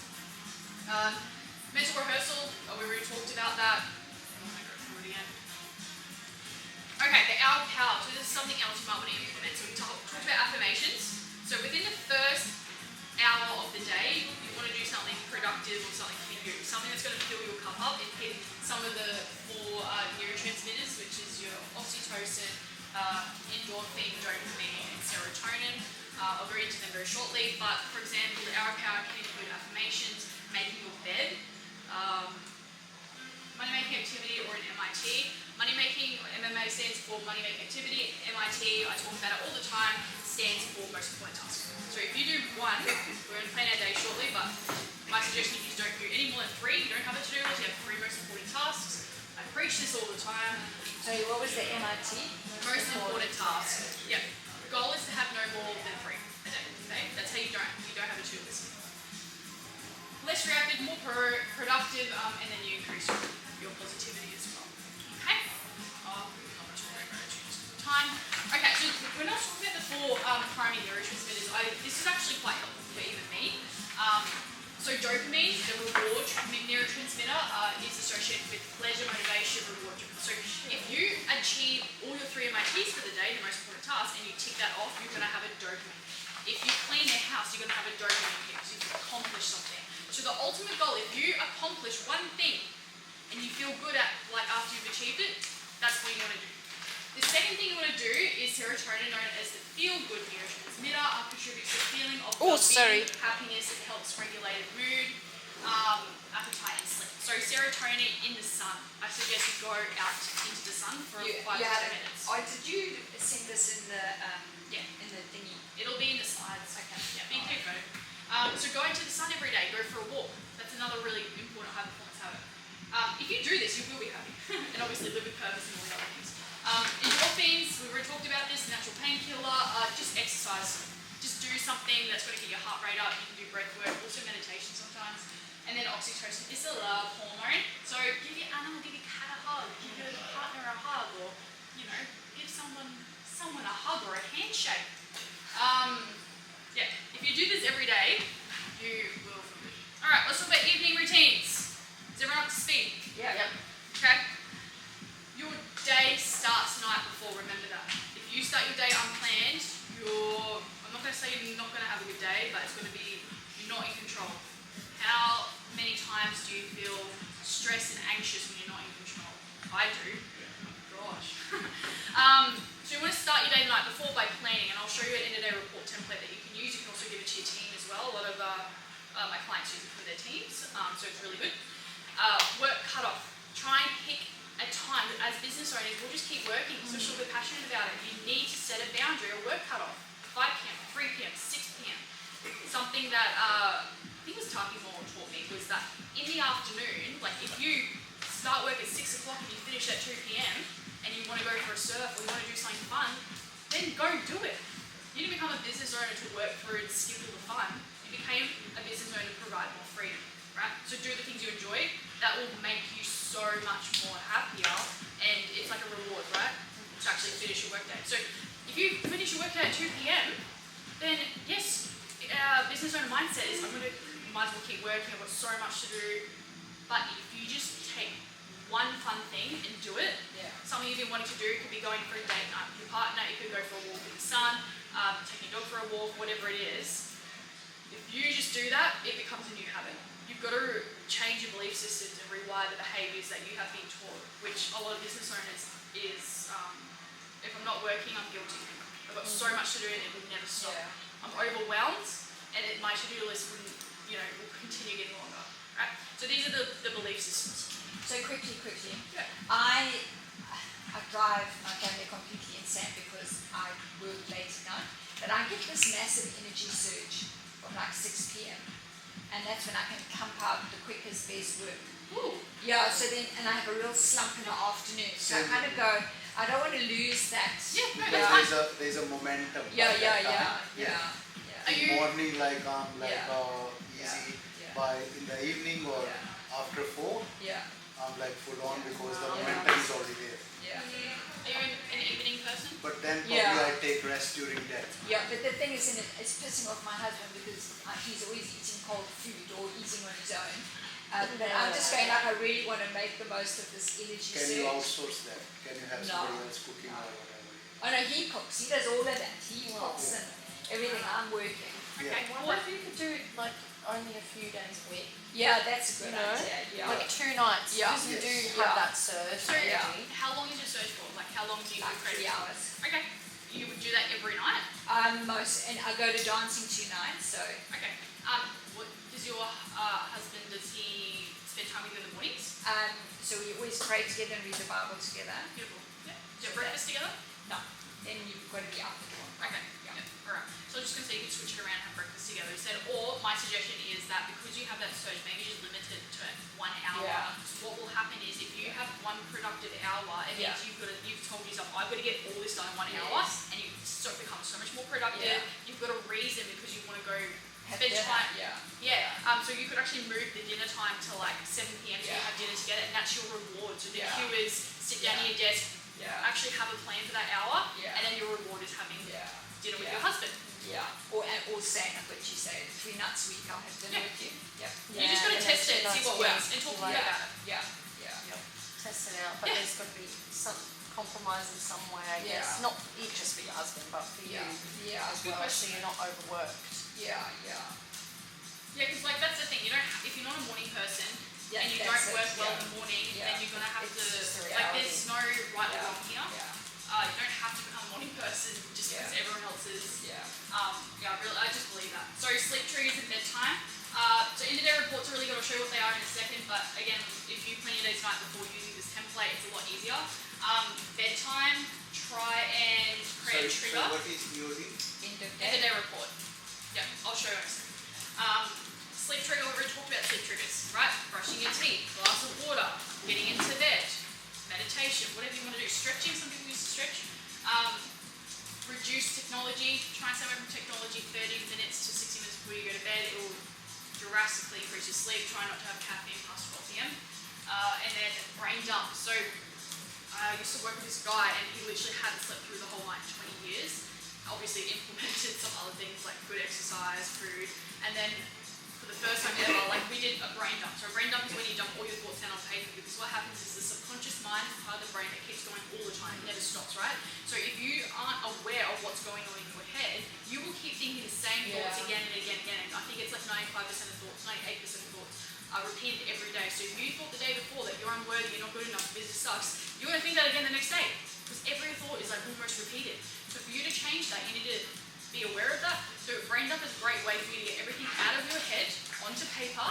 Mental rehearsal, we already talked about that. I'm going to go through it again. Okay, the hour of power. So this is something else you might want to implement. So we talked about affirmations. So within the first hour of the day, you want to do something productive or something for you. Something that's going to fill your cup up and hit some of the 4 neurotransmitters, which is your oxytocin, endorphin, dopamine, and serotonin. I'll go into them very shortly, but for example, the hour of power can include affirmations, making your bed, money-making activity, or an MIT. Money-making, MMA stands for money-making activity. MIT, I talk about it all the time, stands for most important task. So if you do one, we're going to plan our day shortly, but my suggestion is you don't do any more than 3. You don't have a to-do list, you have 3 most important tasks. I preach this all the time. So what was the MIT? Most important task. Yep. The goal is to have no more than primary neurotransmitters. This is actually quite helpful for even me. So dopamine, the reward neurotransmitter, is associated with pleasure, motivation, reward. So if you achieve all your 3 MITs for the day, the most important task, and you tick that off, you're going to have a dopamine. If you clean the house, you're going to have a dopamine hit because you've accomplished something. So the ultimate goal, if you accomplish one thing and you feel good at, like after you've achieved it, that's what you want to do. The second thing you want to do is serotonin, known as the feel-good neurotransmitter, contributes to a feeling of well-being, happiness. It helps regulate mood, appetite, and sleep. So serotonin in the sun. I suggest you go out into the sun for 5 to 10 minutes. Oh, did you send this in the Yeah. in the thingy? It'll be in the slides. Okay. Yeah, big photo. So go into the sun every day. Go for a walk. That's another really important high performance habit. If you do this, you will be happy, and obviously live with purpose and all the other things. Endorphins, we've already talked about this, natural painkiller, just exercise. Just do something that's going to get your heart rate up. You can do breath work, also meditation sometimes. And then oxytocin is a love hormone. So give your animal, give your cat a hug, give your partner a hug, or, give someone a hug or a handshake. If you do this every day, you will feel good. Alright, let's talk about evening routines. Is everyone up to speed? Yeah. Yep. Okay? Your day starts the night before, remember that. If you start your day unplanned, I'm not going to say you're not going to have a good day, but it's going to be, you're not in control. How many times do you feel stressed and anxious when you're not in control? I do. Oh, gosh. So you want to start your day the night before by planning, and I'll show you an end-of-day report template that you can use. You can also give it to your team as well. A lot of my clients use it for their teams, so it's really good. Work cutoff. Try and pick a time. As business owners, we'll just keep working, especially if we're passionate about it. You need to set a boundary, a work cutoff. 5 p.m., 3 p.m., 6 p.m. Something that I think it was Taki Moore taught me was that in the afternoon, like if you start work at 6 o'clock and you finish at 2 p.m. and you want to go for a surf or you want to do something fun, then go do it. You didn't become a business owner to work through and skip all the fun. You became a business owner to provide more freedom, right? So do the things you enjoy. That will make you so much more happier, and it's like a reward, right? To actually finish your workday. So if you finish your workday at 2 p.m, then yes, business owner mindset is might as well keep working. I've got so much to do. But if you just take one fun thing and do it, something you've been wanting to do, could be going for a date night with your partner, it could go for a walk with the sun, taking your dog for a walk, whatever it is. If you just do that, it becomes a new habit. You've got to change your belief systems and rewire the behaviours that you have been taught, which a lot of business owners is, if I'm not working, I'm guilty. I've got so much to do and it will never stop. Yeah. I'm overwhelmed, and my to-do list will continue getting longer. Right? So these are the belief systems. So quickly. Yeah. I drive my family completely insane because I work late at night, but I get this massive energy surge from like 6 p.m. and that's when I can pump out the quickest, best work. Ooh. Yeah, so then, and I have a real slump in the afternoon, so I Same kind of go, I don't want to lose that. Yeah, no, Yeah. that's fine. There's a momentum. Yeah. by that time. Are In you- morning, like Yeah. easy. Yeah. By in the evening or Yeah. after 4, Yeah, I'm like full on because the Yeah. momentum is already there. yeah. Are you an evening person? But then probably Yeah. I take rest during that. Yeah, but the thing is, it's pissing off my husband because he's always eating cold food or eating on his own. But I'm just going like, I really want to make the most of this energy Can you surge. outsource that? Can you have No. somebody else cooking or whatever? Oh no, he cooks. He does all of that. He cooks and everything. I'm working. Okay. Yeah. What if you could do like only a few days a week? Yeah, that's a good You know? idea. Yeah. Like 2 nights, Yeah. because you do Yes. have Yeah. that surge. So Yeah. how long is your search for? Like how long do you Like do 3 credit? hours. Okay. You would do that every night? And I go to dancing 2 nights, so Okay. What does your husband, does he spend time with you in the mornings? so we always pray together and read the Bible together. Beautiful. Yeah. Do you have breakfast together? No, then you've got to be out the door. Okay. Yeah. Yeah. Alright. So I'm just going to say you can switch it around and have breakfast together instead. Or my suggestion is that because you have that surge, maybe just limit it to 1 hour. Yeah. So what will happen is if you have one productive hour, it means you've told yourself, I've got to get all this done in 1 hour, Yes. and you become so much more productive. Yeah. You've got a reason because you want to go Have spend dinner, time. Yeah. Yeah. So you could actually move the dinner time to like 7 p.m. so you Yeah. have dinner together, and that's your reward. So the Yeah. cue is sit down at your desk, Yeah. actually have a plan for that hour, Yeah. and then your reward is having Yeah. dinner with Yeah. your husband. Yeah. every nuts week I'll have dinner Yeah. with you. Yep. You just gotta test it, see what works, and talk to me about it. Yeah. Test it out, but Yeah. there's got to be some compromise in some way, I guess. Yeah. Not just for your husband, but for you Yeah. as Good well, question. so you're not overworked. Yeah. Yeah, because like that's the thing. You don't. If you're not a morning person Yeah, and you that's don't it, work well yeah. in the morning, Yeah. then you're gonna have It's to. just a Like, there's no right or Yeah. wrong here. Yeah. You don't have to become a morning person just because Yeah. everyone else is. Yeah. I just believe that. So sleep triggers and bedtime. So end of day reports are really good. I'll show you what they are in a second. But again, if you plan your day's night before using this template, it's a lot easier. Bedtime. Try and create a So trigger. what is EOD? End of End of day. day report. Yeah, I'll show you in a second. Sleep trigger, we've already talked about sleep triggers, right? Brushing your teeth, glass of water, getting into bed, meditation, whatever you want to do. Stretching, some people use to stretch. Reduce technology, try and stay away from technology 30 minutes to 60 minutes before you go to bed. It will drastically increase your sleep. Try not to have caffeine past 12 p.m. And then brain dump. So I used to work with this guy and he literally hadn't slept through the whole night in 20 years. Obviously implemented some other things like good exercise, food, and then for the first time ever, like we did a brain dump. So a brain dump is when you dump all your thoughts down on paper, because what happens is the subconscious mind is part of the brain that keeps going all the time, it never stops, right? So if you aren't aware of what's going on in your head, you will keep thinking the same thoughts Yeah. again and again and again. I think it's like 95% of thoughts, 98% of thoughts are repeated every day. So if you thought the day before that you're unworthy, you're not good enough, business sucks, you're going to think that again the next day, because every thought is like almost repeated. So for you to change that, you need to be aware of that. So brain dump is a great way for you to get everything out of your head onto paper,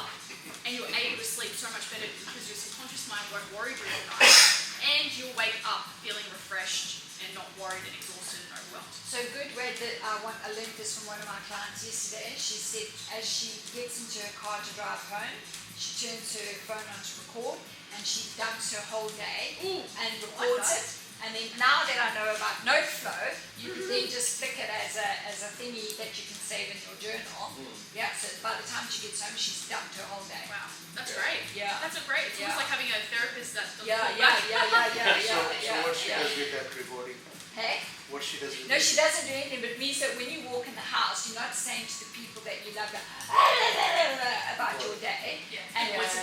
and you're able to sleep so much better because your subconscious mind won't worry during the night, and you'll wake up feeling refreshed and not worried and exhausted and overwhelmed. So good way that I learned this from one of my clients yesterday. She said as she gets into her car to drive home, she turns her phone on to record and she dumps her whole day and records that. it. And then now that I know about NoteFlow, you can then just stick it as a thingy that you can save in your journal. Yeah, so by the time she gets home, she's dumped her whole day. Wow, that's great. Yeah. That's a great. It's Yeah. almost like having a therapist that does Yeah. all that. So what she does with that recording? Hey? What she does with No, it? she doesn't do anything, but it means that when you walk in the house, you're not saying to the people that you love about your day. Yeah. And once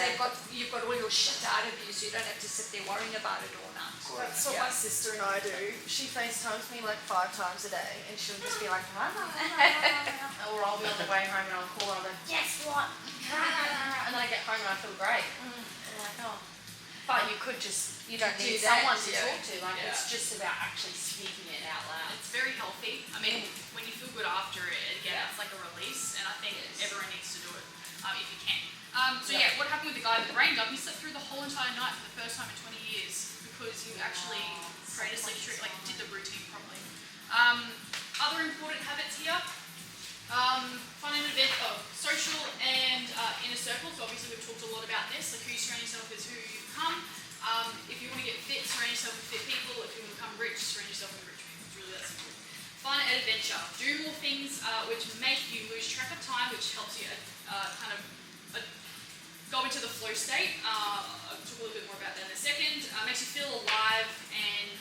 you've got all your shit out of you, so you don't have to sit there worrying about it all night. That's what my sister and I do. She FaceTimes me like 5 times a day, and she'll just be like, or I'll be on the way home and I'll call her and I'll go, guess what? And then I get home and I feel great. And I'm like, oh. But you could just, you don't Do need that, someone to yeah. talk to. Like, Yeah. it's just about actually speaking it out loud. It's very healthy. I mean, when you feel good after it, again, Yeah. it's like a release, and I think Yes. everyone needs to do it if you can. So yeah, what happened with the guy with the brain dump? He slept through the whole entire night for the first time in 20 years because he actually created a sleep trick, like did the routine properly. Other important habits here. Fun and event, social and inner circles. Obviously, we've talked a lot about this. Like who you surround yourself with, who you become. If you want to get fit, surround yourself with fit people. If you want to become rich, surround yourself with rich people. It's really that simple. Fun and adventure. Do more things which make you lose track of time, which helps you kind of go into the flow state. I'll talk a little bit more about that in a second. Makes you feel alive and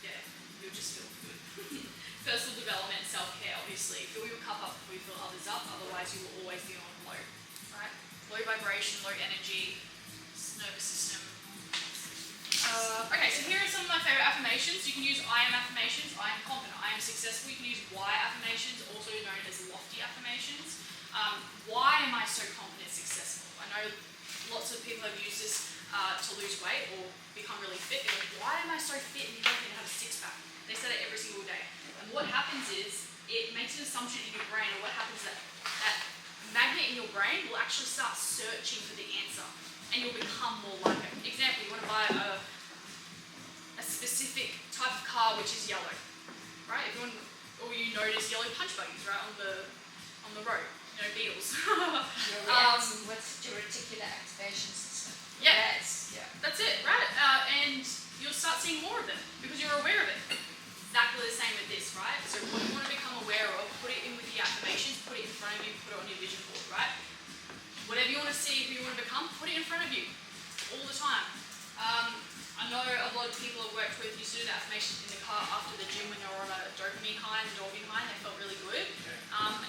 yeah, you'll just feel good. Personal development, self-care, obviously. Fill your cup up before you fill others up, otherwise you will always be on low, right? Low vibration, low energy, nervous system. Okay, so here are some of my favorite affirmations. You can use I am affirmations, I am confident, I am successful. You can use why affirmations, also known as lofty affirmations. Why am I so confident, successful? I know lots of people have used this to lose weight or become really fit. They're like, why am I so fit and healthy and have a six-pack? They say that every single day. And what happens is, it makes an assumption in your brain, or what happens is that magnet in your brain will actually start searching for the answer, and you'll become more like it. Example, you want to buy a specific type of car which is yellow, right? If you want, or you notice yellow punch buggies, right, on the road, you know, beetles. What's your reticular activation system? Yeah. Yes. Yeah. That's it, right? And you'll start seeing more of them because you're aware of it. Exactly the same with this, right? So what you want to become aware of, put it in with the affirmations, put it in front of you, put it on your vision board, right? Whatever you want to see, who you want to become, put it in front of you all the time. I know a lot of people I've worked with used to do the affirmations in the car after the gym when they were on a dopamine high and endorphin high, and they felt really good.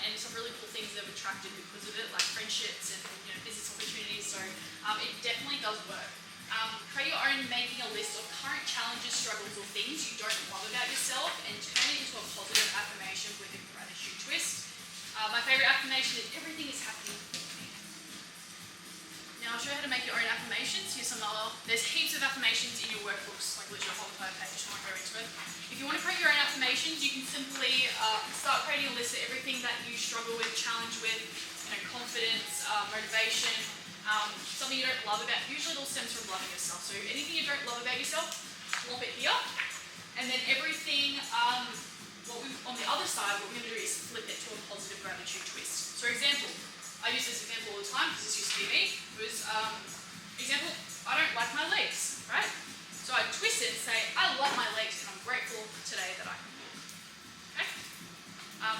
and some really cool things that have attracted because of it, like friendships and business opportunities. So it definitely does work. Create your own making a list of current challenges, struggles, or things you don't love about yourself, and turn it into a positive affirmation with a gratitude twist. My favourite affirmation is everything is happening for me. Now I'll show you how to make your own affirmations. Here's some other. There's heaps of affirmations in your workbooks, like literally a whole entire page. I won't go into it. If you want to create your own affirmations, you can simply start creating a list of everything that you struggle with, challenge with, confidence, motivation, something you don't love about. Usually it all stems from loving yourself. So anything you don't love about yourself, plop it here. And then everything, on the other side, what we're going to do is flip it to a positive gratitude twist. So example, I use this example all the time because this used to be me. It was, example, I don't like my legs, right? So I twist it and say, I love my legs and I'm grateful today that I can walk. Okay?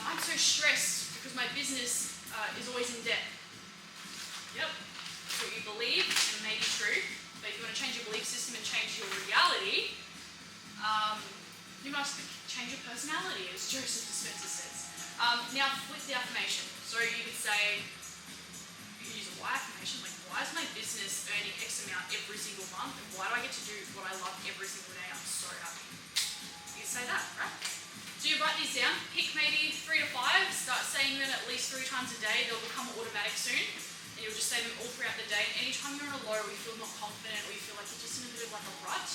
I'm so stressed because my business is always in debt. Yep. That's what you believe and it may be true. But if you want to change your belief system and change your reality, you must change your personality, as Joseph Dispenza says. Now flip the affirmation. So you could say, you can use a why affirmation, like why is my business earning X amount every single month and why do I get to do what I love every single day? I'm so happy. You can say that, right? So you write these down, pick maybe 3 to 5, start saying them at least 3 times a day. They'll become automatic soon. And you'll just say them all throughout the day. And anytime you're on a low or you feel not confident or you feel like you're just in a bit of like a rut,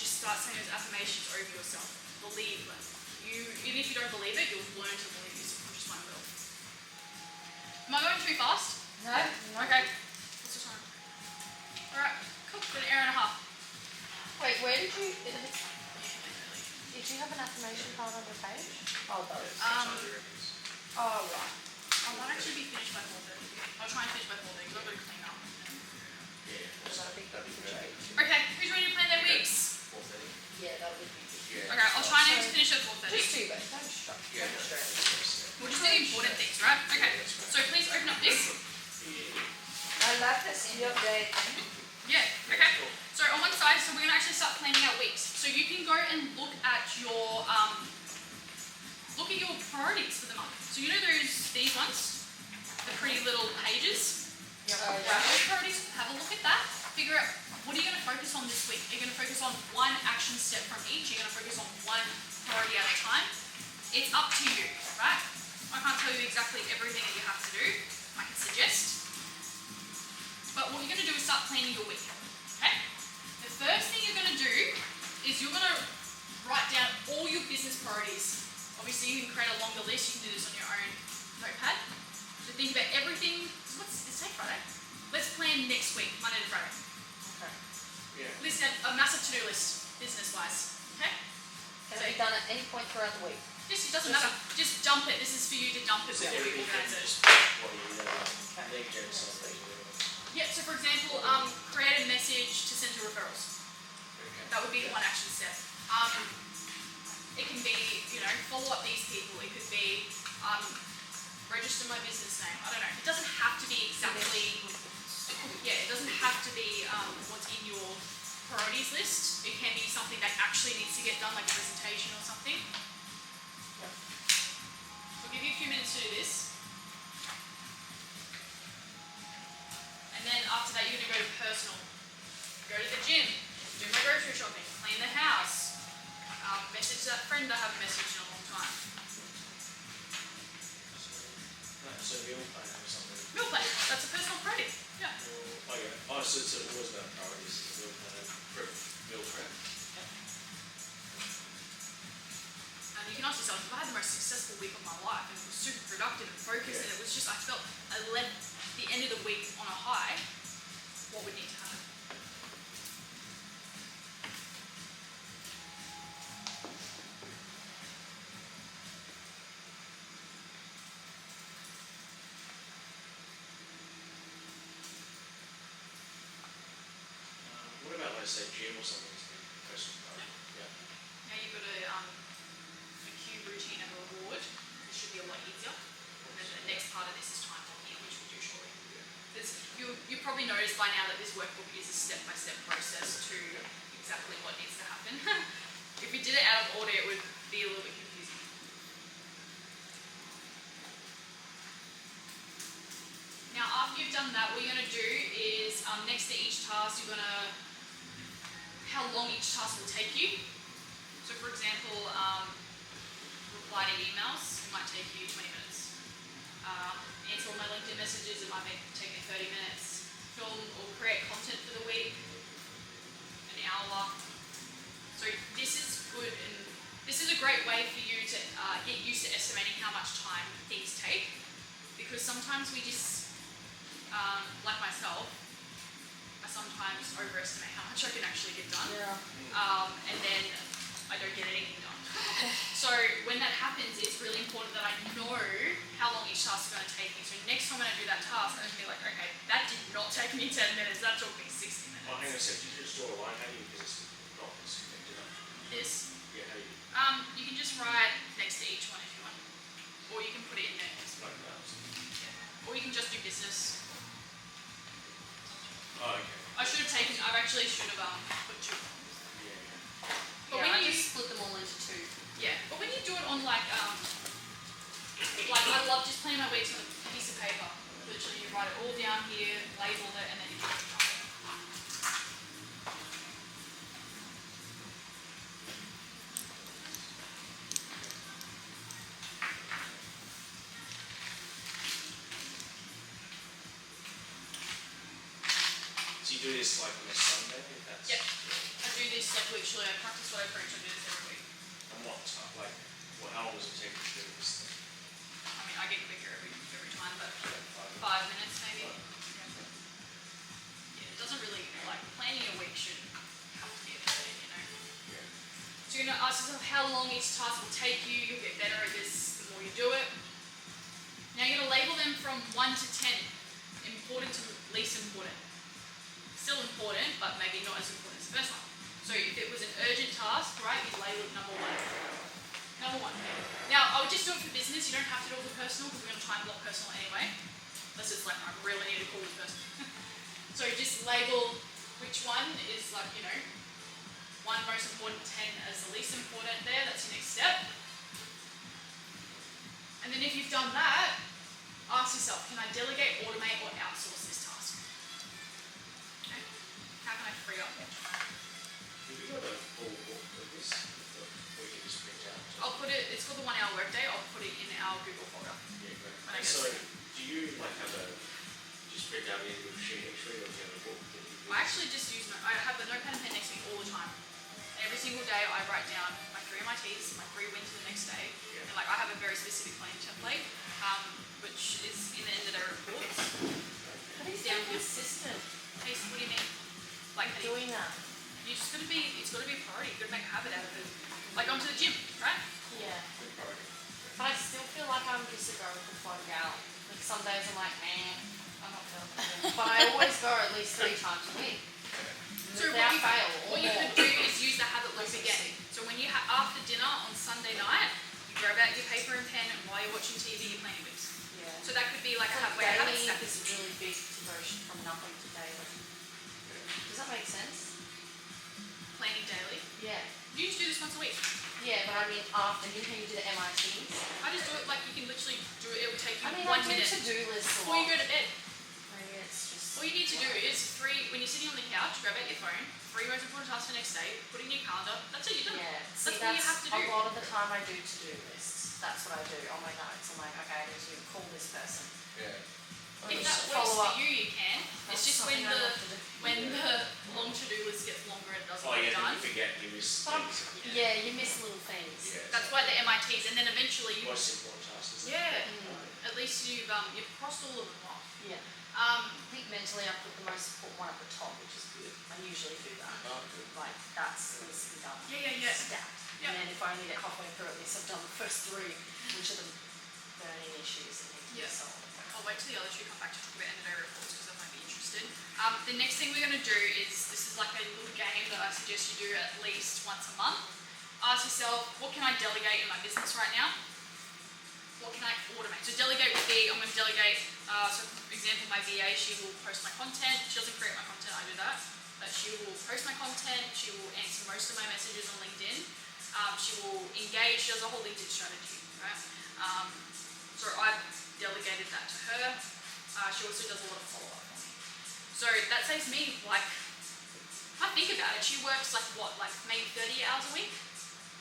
just start saying those affirmations over yourself. Believe them. Even if you don't believe it, you'll learn to believe your subconscious mind will. Am I going too fast? No. Okay. What's the time? Alright, cool. Got an hour and a half. Wait, where did you have an affirmation card on your page? Oh, those. Oh, right. I might actually be finished by 4:30. I'll try and finish by 4:30 because I've got to clean up. Was that a big change? Okay, who's ready to plan their weeks? 4:30. Yeah, that would be good. Okay, I'll try and aim to finish at 4:30. Just do that. Don't struggle. Yeah. We'll just do the important things, right? Okay, so please open up this. I love this end of day thing. Yeah, okay. So on one side, so we're going to actually start planning our weeks. So you can go and look at your priorities for the month. So you know these ones? The pretty little pages? Yeah. Grab those priorities, have a look at that, figure out what are you going to focus on this week. Are you going to focus on one action step from each? Are you going to focus on one priority at a time? It's up to you, right? I can't tell you exactly everything that you have to do. I can suggest. But what you're going to do is start planning your week, okay? The first thing you're going to do is you're going to write down all your business priorities. Obviously, you can create a longer list. You can do this on your own notepad. So think about everything. It's Friday. Let's plan next week, Monday to Friday. Okay. Yeah. List out a massive to-do list, business-wise. Okay? Can it be done at any point throughout the week? Just, it doesn't matter. Just dump it. This is for you to dump it Is it before you everything organise it. just what you need to something? Yeah, so for example, create a message to send to referrals. That would be one action step. It can be, follow up these people. It could be register my business name. I don't know. It doesn't have to be exactly, it doesn't have to be what's in your priorities list. It can be something that actually needs to get done, like a presentation or something. Yep. I'll give you a few minutes to do this. And then after that, you're going to go to personal. Go to the gym, do my grocery shopping, clean the house, message that friend I haven't messaged in a long time. So meal plan or something. Meal plan, that's a personal priority. Yeah. Oh yeah. Oh, so it's always about priorities. Meal plan, meal prep. And you can ask yourself, if I had the most successful week of my life and was super productive and focused and it was just, I felt I led the end of the week on a high, what would need to happen? What about, let's say, gym or something? Personal priority. Yeah. Now you've got a cue routine and a reward. This should be a lot easier. And then the next part of this is time blocking, which we'll do shortly. Because you probably noticed by now that this workbook is a step-by-step process to exactly what needs to happen. If we did it out of order, it would be a little bit confusing. done that, what you're going to do is next to each task, you're going to how long each task will take you. So, for example, reply to emails, it might take you 20 minutes. Answer all my LinkedIn messages, it might take me 30 minutes. Film or create content for the week, an hour. So this is good, and this is a great way for you to get used to estimating how much time things take, because sometimes we just, like myself, I sometimes overestimate how much I can actually get done, and then I don't get anything done. So when that happens, it's really important that I know how long each task is going to take me. So next time when I do that task, I'm going to be like, okay, that did not take me 10 minutes, that took me 60 minutes. Oh, hang on a sec, did you just draw a line? How do you business not disconnected up? This, Yeah, how do you, you can just write next to each one if you want, or you can put it in there. like that? Or you can just do business. Oh, okay. I actually should have put two. Yeah, yeah. But Yeah, when I you, just split them all into two. but when you do it on like I love just planning my weeks on a piece of paper. Literally, you write it all down here, label it, and then you just drop it. So you do this like on a Sunday, if that's... Yep. I do this like literally, I practice what I preach, I do this every week. And what time, like, how long does it take to do this thing? I mean, I get quicker every time, but Like 5 minutes maybe. Yeah, it doesn't really, like, planning a week should have to be a burden, you know. Yeah. So you're going to ask yourself how long each task will take you, you'll get better at this the more you do it. Now you're going to label them from 1 to 10, important to least important. Still important, but maybe not as important as the first one. So if it was an urgent task, right, you'd label it number 1. Number 1. Now, I would just do it for business. You don't have to do it for personal because we're going to time block personal anyway. Unless it's like, I really need to call this person. So just label which one is like, you know, 1 most important, 10 as the least important there. That's your next step. And then if you've done that, ask yourself, can I delegate, automate, or outsource this task? Okay. How can I free up more time? Have you got a full book of this? Or you can just print out? I'll put it, it's called the 1 hour workday, I'll put it in our Google folder. Yeah, great. When I get So, it. do you like have just print out the individual sheet actually, or do you have a book that you use? I actually just use, I have the notepad and pen next to me all the time. And every single day I write down my 3 MITs, my 3 wins for the next day. Yeah. And like I have a very specific planning template, which is in the end of their reports. But he's Down so here. consistent Hey, so what do you mean? Like doing that. you just gotta be, it's gotta be a priority, you've gotta make a habit out of it. Like going to the gym, right? Yeah. Good priority. But I still feel like I'm just a go with the flow gal. Like some days I'm like, man, I'm not feeling it. But I always go at least 3 times a week. So Without what fail. what you could do is use the habit loop again. So when you after dinner on Sunday night, you grab out your paper and pen, and while you're watching TV, you're planning weeks. Yeah. So that could be like a Like way of habit daily stack. is really big to go from nothing to daily. Does that make sense? Planning daily. Yeah. You just do this once a week. Yeah, but I mean after, you know how you do the MITs? I just do it like you can literally do it. It will take you I mean, 1 I do minute to-do lists a before you lot. go to bed. Maybe it's just... All you need to do is when you're sitting on the couch, grab out your phone, 3 most important tasks for the next day, put in your calendar. That's it. You're done. Yeah, That's see, all you have to do. a lot of the time I do to-do lists. That's what I do on my notes. I'm like, okay, I need to call this person. Yeah. If Just that works follow for up. you, you can. That's It's just something I have to do. when the long to-do list gets longer and doesn't Oh get yeah, done. then you forget, you miss But I'm- things. Yeah, you miss little things. Yeah. That's why the MITs, and then eventually you, Most important task is yeah, Mm. at least you've crossed all of them off. Yeah. I think mentally I put the most important one at the top, which is good. I usually do that. Oh, good. Like, that's needs to be done. Yeah. Stat. Yeah. And then if I only get halfway through, at least I've done the first 3, which are the burning issues that need to be Yeah. solved. I'll wait till the other 2 come back to talk about end of day reports because I might be interested. The next thing we're going to do is, this is like a little game that I suggest you do at least once a month. Ask yourself, what can I delegate in my business right now? What can I automate? So delegate would be, I'm going to delegate, so for example, my VA, she will post my content. She doesn't create my content, I do that. But she will post my content, she will answer most of my messages on LinkedIn. She will engage, she does a whole LinkedIn strategy, right? So I've delegated that to her. she also does a lot of follow-up for me. So that saves me, like, I think about it, she works like what, like maybe 30 hours a week?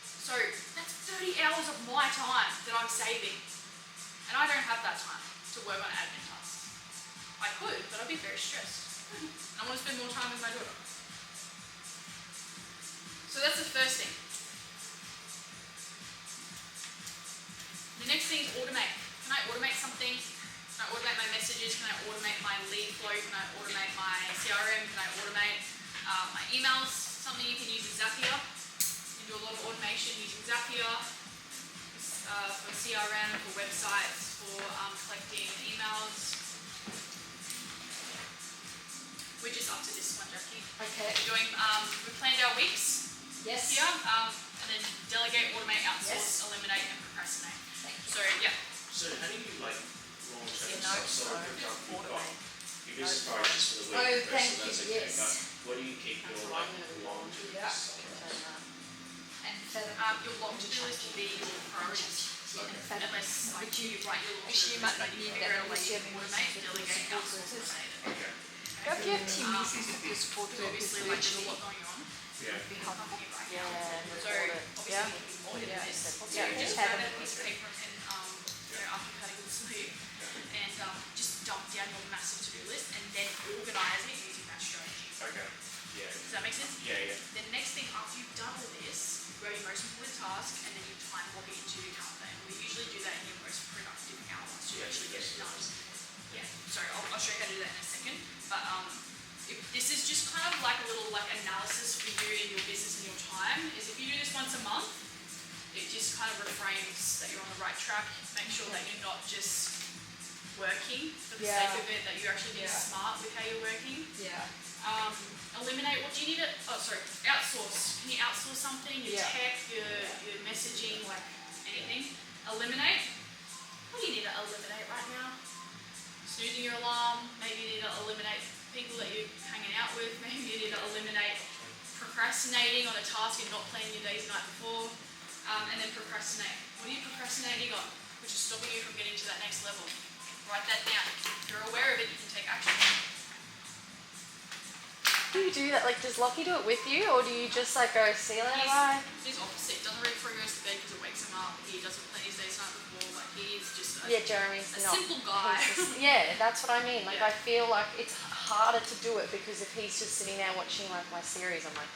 So that's 30 hours of my time that I'm saving. And I don't have that time to work on admin tasks. I could, but I'd be very stressed. I want to spend more time with my daughter. So that's the first thing. The next thing is automate. Can I automate something? Can I automate my messages? Can I automate my lead flow? Can I automate my CRM? Can I automate my emails? Something you can use is Zapier. You can do a lot of automation using Zapier for CRM, for websites, for collecting emails. We're just up to this one, Jackie. Okay. We planned our weeks Yes. here, and then delegate, automate, outsource, Yes. eliminate, and procrastinate. Thank you. So yeah. So how do you like long-term No, stuff? So no, for example, you've got automate. your business priorities for the week, Oh, the thank rest of that's you, okay. yes. But what do you keep your That's what like I'm gonna do. long-term Yeah. stuff? And further. Your long-to-do list will be your priorities. Okay. Unless like you write your Actually, you long-to-do might list, not then need you that figure out a way unless you you can have automate, meetings with delegate, support outsource, workers. eliminate it. Okay. If you have team meetings with your support Because workers, obviously like there's a literally, lot going on. Yeah. be helpful. Company right Yeah, now. and So report it. obviously Yeah. you need more than Yeah. this. So Yeah. you just Have grab it. a piece of paper and after you've had a good sleep and just dump down your massive to-do list and then organise it using that strategy. Okay. Yeah. Does that make sense? Yeah, yeah. The next thing after you've done all this, you grab your most important task and then you time block it into your calendar. And we usually do that in your most productive hours to actually get it done. Yeah, sorry, I'll show you how to do that in a second. But this is just kind of like a little like analysis for you in your business and your time. Is if you do this once a month, it just kind of reframes that you're on the right track. Make sure that you're not just working for the sake Yeah. of it, that you're actually being Yeah. smart with how you're working. Yeah. Eliminate, what do you need to, outsource. Can you outsource something? Your Yeah. tech, your messaging, like anything. Eliminate. What do you need to eliminate right now? Snoozing your alarm. Maybe you need to eliminate people that you're hanging out with. Maybe you need to eliminate procrastinating on a task and not planning your days the night before. And then procrastinate. What are you procrastinating on? Which is stopping you from getting to that next level. Write that down. If you're aware of it, you can take action. Do you do that? Like, does Lockie do it with you, or do you just like go, see you later, bye? He's opposite. Doesn't read before he goes to bed because it wakes him up. He doesn't plan his days the night before. Like he's just a, Yeah, Jeremy's a not. simple guy. He's just- yeah, that's what I mean. Like, Yeah. I feel like it's harder to do it because if he's just sitting there watching like my series, I'm like,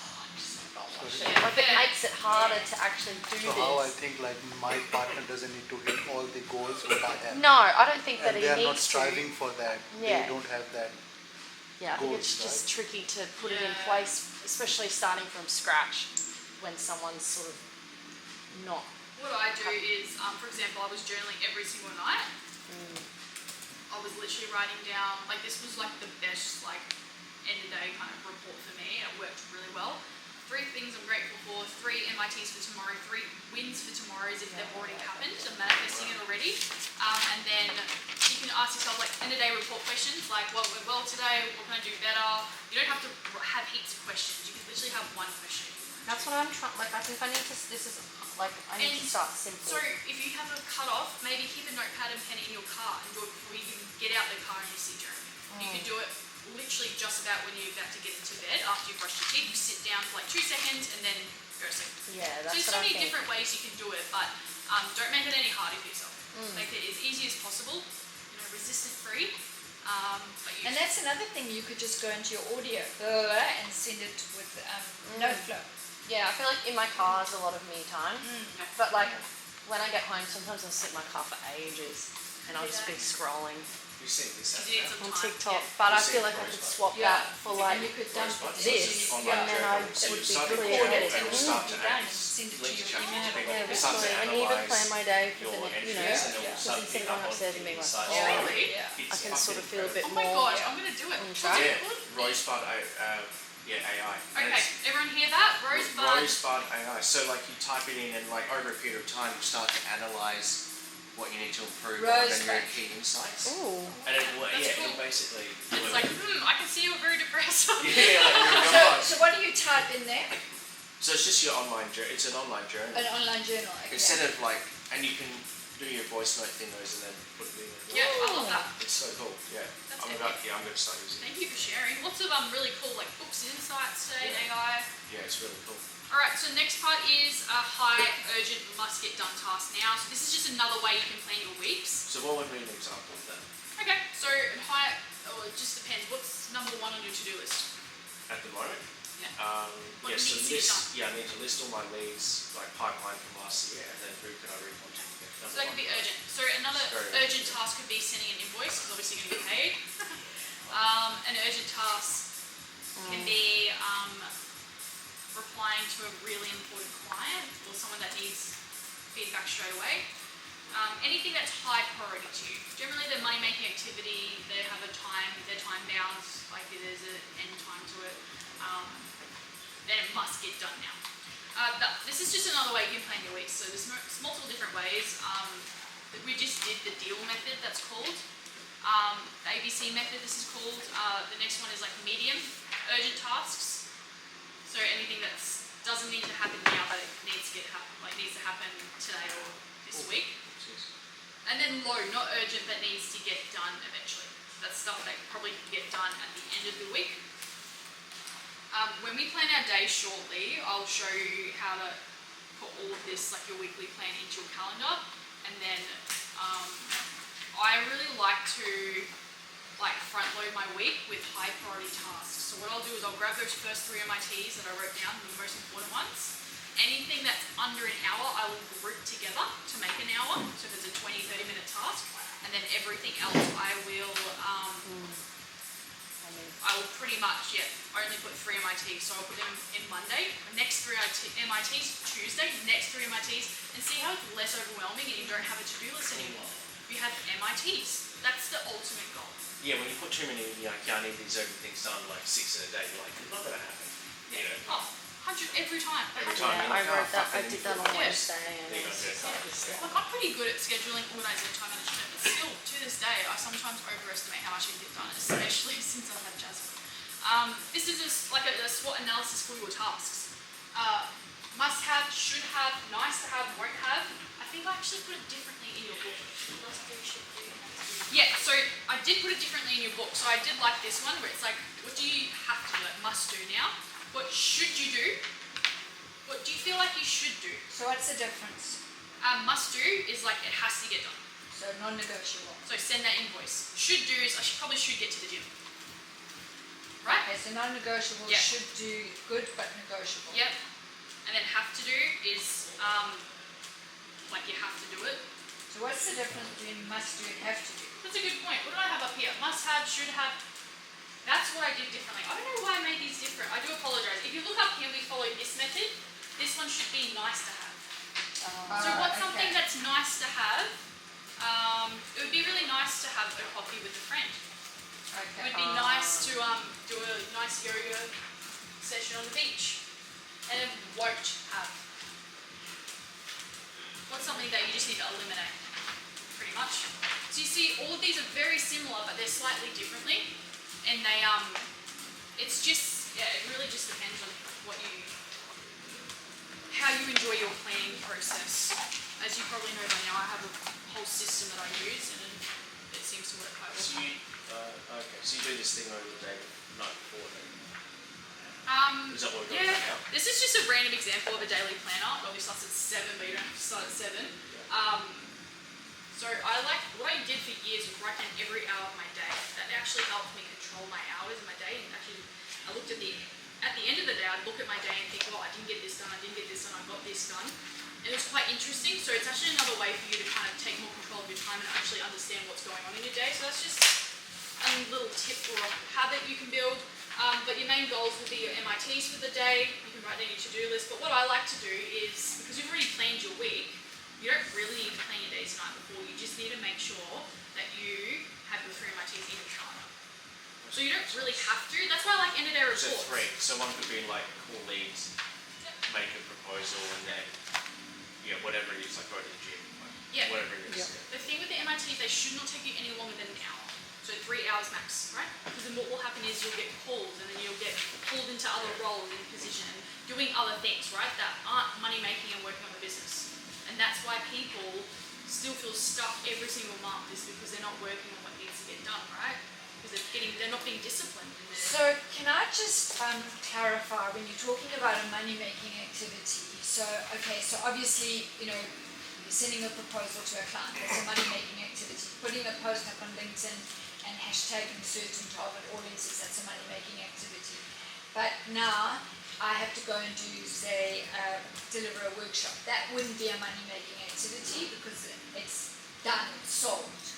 oh, I'm just not gonna watch it. Yeah. Like, it makes it harder to actually do So how I this. think like my partner doesn't need to hit all the goals what I have. No, I don't think that And he they are not needs striving to. for that. Yeah. They don't have that. Yeah, I think goals, it's just right? tricky to put it in Yeah. place, especially starting from scratch when someone's sort of not. What I do is, for example, I was journaling every single night. I was literally writing down, like this was like the best like end of day kind of report for me. It worked really well. 3 things I'm grateful for, 3 MITs for tomorrow, 3 wins for tomorrow as if they've already happened. I'm manifesting it already. And then you can ask yourself like end of day report questions like what went well today, what can I do better? You don't have to have heaps of questions. You can literally have one question. That's what I'm trying. Like, I think I need to. This is like I need to And start simple. So if you have a cut off, maybe keep a notepad and pen in your car and do it before you even get out the car and you see Jeremy. You can do it literally just about when you're about to get into bed after you've brushed your teeth. You sit down for like 2 seconds and then go to sleep. Yeah, So that's there's what so I many think. different ways you can do it, but don't make it any harder for yourself. Make it as easy as possible. Resistance free. But you And that's another thing. You could just go into your audio and send it with NoFlow. Yeah, I feel like in my car is a lot of me time. But like when I get home, sometimes I'll sit in my car for ages and I'll just be scrolling You see this you need some on time. TikTok. Yeah. But I You feel see like I could Rosebud. swap Yeah. that for like And you could dump Rosebud, it this, into online your and then I journal. So would you be start with clear journal, headed. they will start to down act. and send it to Link your chat email. to Yeah, They start to literally. And even analyse plan my day for your the next, you know, entries and it will because start instead picking of going up on upstairs and being like, insights. Oh, oh, really? Yeah. I can sort of feel a bit Oh my more. gosh, I'm going to do it. on What's track. it Yeah, called? Rosebud AI. And Okay, it's everyone hear that? Rosebud. Rosebud AI. So like you type it in and like over a period of time you start to analyse what you need to improve on and your Rosebud. key insights. Ooh. And it will, That's it'll cool. basically do It's it. like, I can see you're very depressed. yeah, like you're So, right. so what do you type in there? So it's just your online journal. It's an online journal. An online journal. Okay. Instead of like, and you can do your voice note thing those and then put it in there. Yeah, I love that. It's so cool. Yeah. That's I'm epic. going to start using it. Thank you for sharing. Lots of really cool like books and insights today in AI. Yeah, it's really cool. Alright, so next part is a high urgent must get done task now. So this is just another way you can plan your weeks. So what would be an example of that? Okay, so high, it just depends. What's number one on your to-do list? At the moment? Yeah. What Yes, so needs to get done? I need to list all my leads, like pipeline from last year, and then who can I recontact and get done. So that could be urgent. So another Very urgent task could be sending an invoice, because obviously you're going to be paid. An urgent task can be replying to a really important client or someone that needs feedback straight away. Anything that's high priority to you. Generally, the money-making activity, they have a time, they're time bound, like there's an end time to it. Then it must get done now. This is just another way you can plan your week. So there's multiple different ways. We just did the deal method, that's called. The ABC method, this is called. The next one is like medium urgent tasks. So anything that doesn't need to happen now, but it needs to happen today or this week. And then low, not urgent, but needs to get done eventually. That's stuff that probably can get done at the end of the week. When we plan our day shortly, I'll show you how to put all of this, like your weekly plan, into your calendar. And then I really like to front load my week with high priority tasks. So what I'll do is I'll grab those first 3 MITs that I wrote down, the most important ones. Anything that's under an hour, I will group together to make an hour. So if it's a 20-30 minute task, and then everything else I will pretty much only put 3 MITs. So I'll put them in Monday, next 3 MITs Tuesday, next 3 MITs, and see how it's less overwhelming and you don't have a to-do list anymore. You have MITs. That's the ultimate goal. Yeah, when you put too many, you're like, yeah, I need these urgent things done, like 6 in a day, you're like, it's not going to happen. You know? Oh, 100 every time. Every time. Yeah, I wrote that. I fucking did that on Yeah. Wednesday, and There you go, it's yeah. Like, I'm pretty good at scheduling, organising, time management, but still, to this day, I sometimes overestimate how much I can get done, especially since I have Jasmine. This is like a SWOT analysis for your tasks. Must have, should have, nice to have, won't have. I think I actually put it differently in your book. Yeah, so I did put it differently in your book. So I did like this one where it's like, what do you have to do, like must do now? What should you do? What do you feel like you should do? So what's the difference? Must do is like it has to get done. So non-negotiable. So send that invoice. Should do is probably should get to the gym. Right? Okay, so non-negotiable Yeah. should do good but negotiable. Yep. And then have to do is like you have to do it. So what's the difference between must do and have to do? That's a good point. What did I have up here? Must have, should have. That's what I did differently. I don't know why I made these different. I do apologise. If you look up here, we follow this method. This one should be nice to have. So what's something okay. that's nice to have? It would be really nice to have a coffee with a friend. It Okay. would be nice to do a nice yoga session on the beach. And it won't have. What's something that you just need to eliminate? Pretty much. So you see, all of these are very similar, but they're slightly differently. And they, it's just, yeah, it really just depends on how you enjoy your planning process. As you probably know by now, I have a whole system that I use, and it seems to work quite well. So you do this thing over the day, the night before then? Is that what we're going to Yeah, find out? this is just a random example of a daily planner. It obviously starts at 7, but you don't have to start at 7. So what I did for years was write down every hour of my day. That actually helped me control my hours in my day. And actually, I looked at the end of the day, I'd look at my day and think, well, I didn't get this done, I got this done. And it was quite interesting. So it's actually another way for you to kind of take more control of your time and actually understand what's going on in your day. So that's just a little tip or a habit you can build. But your main goals will be your MITs for the day. You can write down your to-do list. But what I like to do is, because you've already planned your week, you don't really need to plan your days the night before. You just need to make sure that you have your 3 MITs in your calendar. So you don't really have to. That's why I like end of day reports. So 3. So one could be like call leads, make a proposal, and then whatever it is, like go to the gym, Yeah. whatever it is. The thing with the MITs, they should not take you any longer than an hour. So 3 hours max, right? Because then what will happen is you'll get called, and then you'll get pulled into other roles in position and doing other things, right? That aren't money making and working on the business. And that's why people still feel stuck every single month is because they're not working on what needs to get done, right? Because they're not being disciplined. In their, So can I just clarify when you're talking about a money-making activity? So so obviously sending a proposal to a client, that's a money-making activity. Putting a post up on LinkedIn and hashtagging certain target audiences, that's a money-making activity. But now I have to go and do, say, deliver a workshop. That wouldn't be a money-making activity because it's done, solved,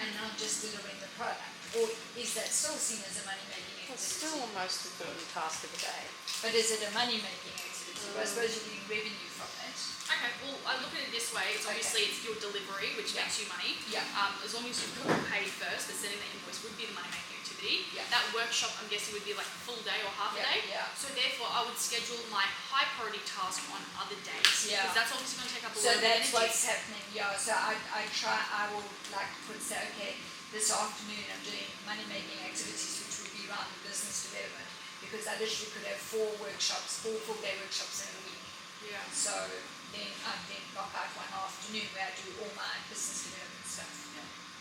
and I'm just delivering the product. Or is that still seen as a money-making activity? It's still the most important task of the day. But is it a money-making activity? I suppose you're getting revenue from it. okay, well, I look at it this way. It's obviously it's your delivery, which makes you money. Yeah. As long as you've got paid first, the sending the invoice would be the money-making activity. Yeah. That workshop, I'm guessing, would be like a full day or half a day. Yeah. So therefore, I would schedule my high priority task on other days. Yeah. Because that's obviously going to take up a So lot of that's energy. what's happening, yeah. So I will like say, okay, this afternoon I'm doing money-making activities which would be around business development because I literally could have 4 full-day workshops in a week. Yeah. So then I knock out one afternoon where I do all my business development stuff.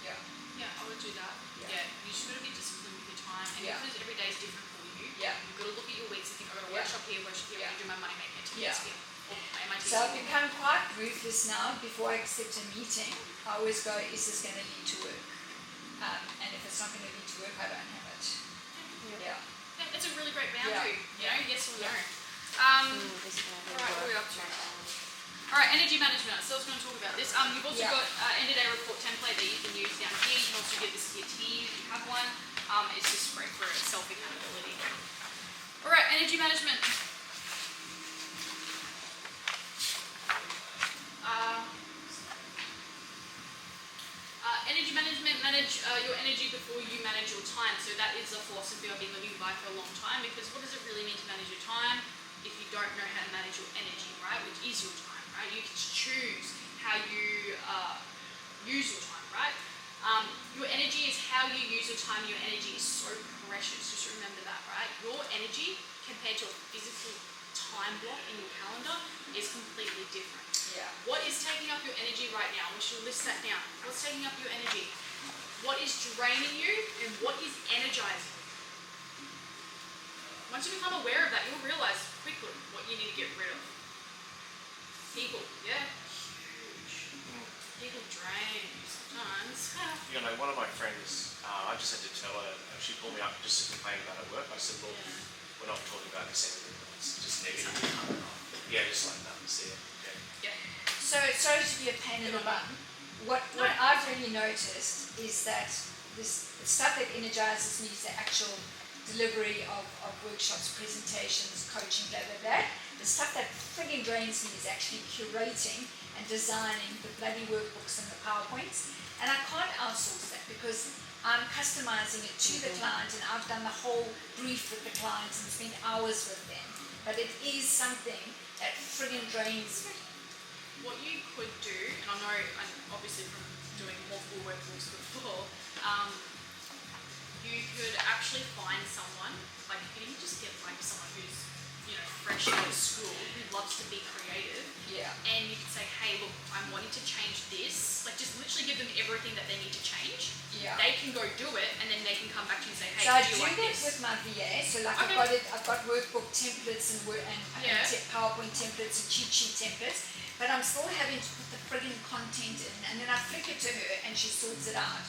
Yeah. Yeah, I would do that. Yeah. Yeah. You just got to be disciplined with your time. And Yeah. because every day is different for you, Yeah. you've got to look at your weeks and think, I've got a Yeah. workshop here, I'm Yeah. going to do my money-making Yeah. activities here. Or my MIT. So I've become quite ruthless now. Before I accept a meeting, I always go, is this going to lead to work? And if it's not going to lead to work, I don't have it. Yeah. Yeah, it's a really great boundary. Yeah. Yes or no. Yeah. Alright, what are we up to? Alright, energy management. So I was going to talk about this. You've also Yeah. got end of day report template that you can use down here. You can also give this to your team if you have one. It's just great for self accountability. Alright, energy management. Energy management, manage your energy before you manage your time. So that is a philosophy I've been living by for a long time because what does it really mean to manage your time if you don't know how to manage your energy, right? Which is your time, right? You can choose how you use your time, right? Your energy is how you use your time. Your energy is so precious. Just remember that, right? Your energy compared to a physical time block in your calendar is completely different. Yeah. What is taking up your energy right now? We should list that down. What's taking up your energy? What is draining you and what is energizing you? Once you become aware of that, you'll realize quickly what you need to get rid of. People, yeah? Huge. People drain you sometimes. One of my friends, I just had to tell her, she called me up just to complain about her work. I said, look, we're not talking about this anymore. It's just negative. Yeah, just like that. See it. Yeah. So sorry to be a pain in the bum. What I've really noticed is that the stuff that energizes me is the actual delivery of workshops, presentations, coaching, blah, blah, blah. The stuff that frigging drains me is actually curating and designing the bloody workbooks and the PowerPoints. And I can't outsource that because I'm customizing it to the client and I've done the whole brief with the client and spent hours with them. But it is something that frigging drains me. What you could do, and I know, and obviously from doing multiple workbooks before, you could actually find someone, like you can even just get like someone who's, fresh out of school, who loves to be creative, Yeah. and you could say, hey, look, I'm wanting to change this, like just literally give them everything that they need to change. Yeah. They can go do it, and then they can come back to you and say, hey, So I do you do like that this? with my VA. So like Okay. I've got workbook templates and Yeah. PowerPoint templates and cheat sheet templates, but I'm still having to put the frigging content in, and then I flick it to her and she sorts it out.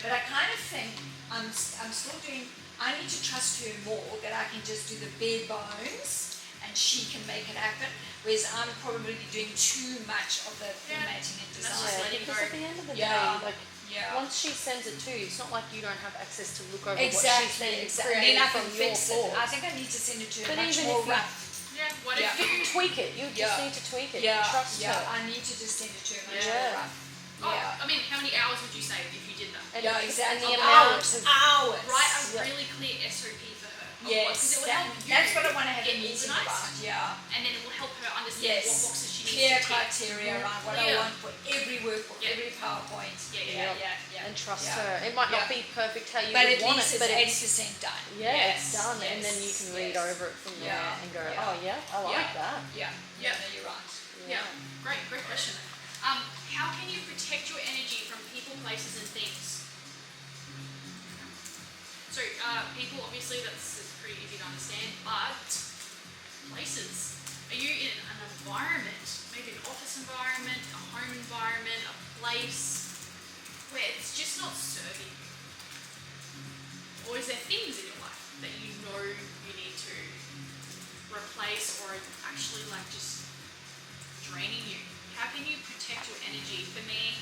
But I kind of think I'm still doing. I need to trust her more that I can just do the bare bones and she can make it happen. Whereas I'm probably doing too much of the formatting and That's design. just Yeah, letting because go. at the end of the Yeah. day, like Yeah. once she sends it to you, it's not like you don't have access to look over Exactly. what she's been And then creating I can from your fix it. thoughts. I think I need to send it to her But much even more if you- rough. Yeah, what Yeah. if you... Tweak it. You just Yeah. need to tweak it. Yeah, Trust yeah. her. I need to just send it to her much Yeah. more rough. Oh, Yeah. I mean, how many hours would you save if you did that? And Yeah, and exactly. the amount Hours. of Hours. Write a Yeah. really clear SOP for her. of Yes, what- 'cause it will help you that's what I want to have a get meeting organised, about. Yeah. and then it will help her understand Yes. what boxes she needs Clear to tick. criteria around what I Clear. want for every workbook, Yeah. every PowerPoint. Yeah. and trust Yeah. her. It might not Yeah. be perfect how you But would at want least it, but it's it's 80% done. it's done, and then you can read yes. over it from there Yeah. and go, Yeah. oh yeah, I like Yeah. that. Yeah, Yeah. no, you're right. Yeah, great question. how can you protect your energy from people, places, and things? So, people, obviously, that's pretty easy to understand, but places. Are you in an environment, maybe an office environment, a home environment, a place, where it's just not serving you? Or is there things in your life that you know you need to replace or are actually like just draining you? How can you protect your energy? For me,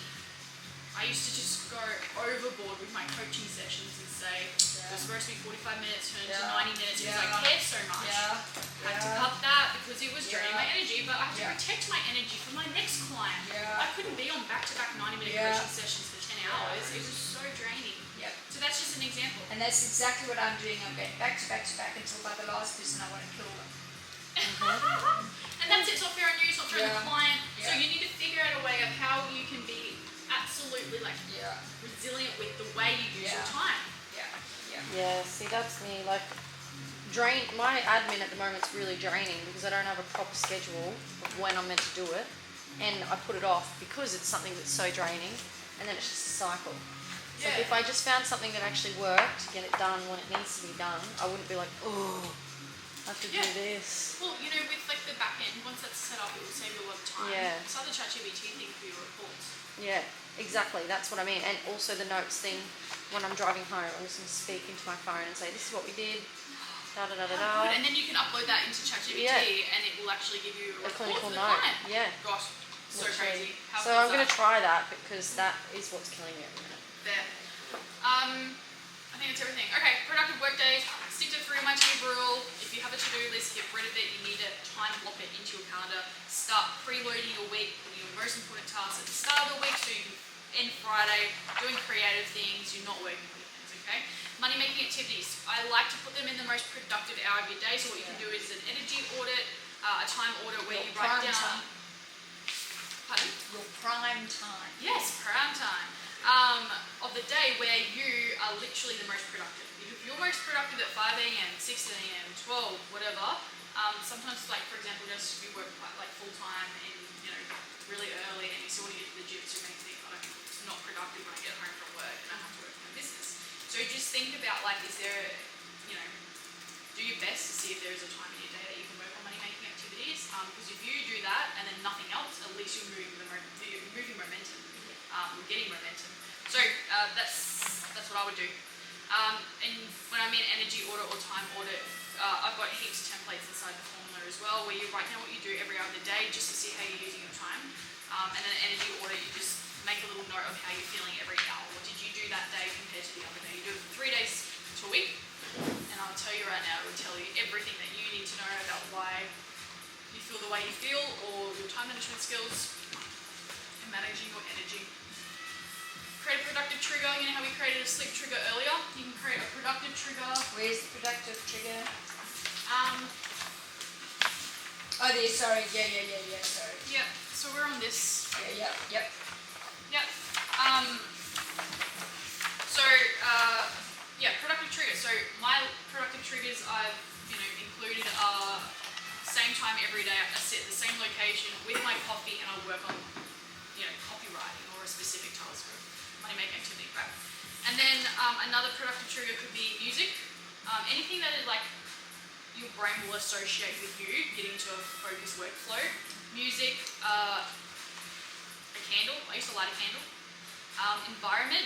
I used to just go overboard with my coaching sessions and say it was supposed to be 45 minutes, turned to 90 minutes because I cared so much. Had to cut that because it was draining my energy, but I had to protect my energy for my next client. I couldn't be on back-to-back 90-minute coaching sessions for 10 hours. It was so draining. So that's just an example. And that's exactly what I'm doing. I'm going back to back to back until by the last person I want to kill them. And that's it. It's not fair on you. It's not fair on the client. So you need to figure out a way of how you can be absolutely like resilient with the way you use your time. Yeah, see, that's me. Like, my admin at the moment is really draining because I don't have a proper schedule of when I'm meant to do it, and I put it off because it's something that's so draining, and then it's just a cycle. So if I just found something that actually worked to get it done when it needs to be done, I wouldn't be like, oh, I have to do this. Well, you know, with like the back end, once that's set up, it will save you a lot of time. Yeah. It's like the ChatGPT thing for your reports. Yeah, exactly. That's what I mean. And also the notes thing, when I'm driving home, I'm just going to speak into my phone and say, this is what we did, da da da da da. Good. And then you can upload that into ChatGPT and it will actually give you a report clinical for the note. client. Yeah. Gosh, so Literally. crazy. How So cool I'm is going that? to try that because that is what's killing me at the minute. There. I think that's everything. Okay, productive work days. Stick to 3 my 2 rule. If you have a to-do list, get rid of it. You need to time block it into your calendar. Start preloading your week with your most important tasks at the start of the week so you can end Friday doing creative things. You're not working weekends, okay? Money-making activities. I like to put them in the most productive hour of your day. So what you can do is an energy audit, a time audit where you write down... Pardon? Your prime time. Yes, prime time. Of the day where you are literally the most productive. If you're most productive at 5 a.m, 6 a.m, 12, whatever, sometimes, like, for example, just you work like full time and, you know, really early and you still want to get to the gym, so you may think, it's not productive when I get home from work and I have to work on my business. So just think about, like, is there, you know, do your best to see if there is a time in your day that you can work on money-making activities. Because if you do that and then nothing else, at least you're moving momentum. We're getting momentum. So that's what I would do. And when I mean energy audit or time audit, I've got heaps of templates inside the formula as well, where you write down what you do every hour of the day just to see how you're using your time. And then energy audit, you just make a little note of how you're feeling every hour. What did you do that day compared to the other day? You do it for 3 days to a week, and I'll tell you right now, it will tell you everything that you need to know about why you feel the way you feel, or your time management skills, and managing your energy. Create a productive trigger. You know how we created a sleep trigger earlier? You can create a productive trigger. Where's the productive trigger? Um, Oh, there, sorry. Yeah, sorry. yeah, so we're on this. Yep. Yep. Productive triggers. So my productive triggers I've, included are same time every day. I sit at the same location with my coffee and I work on, copywriting or a specific task or money-making activity, right? And then another productive trigger could be music. Anything that is like your brain will associate with you getting to a focused workflow. Music, a candle. I used to light a candle. Environment.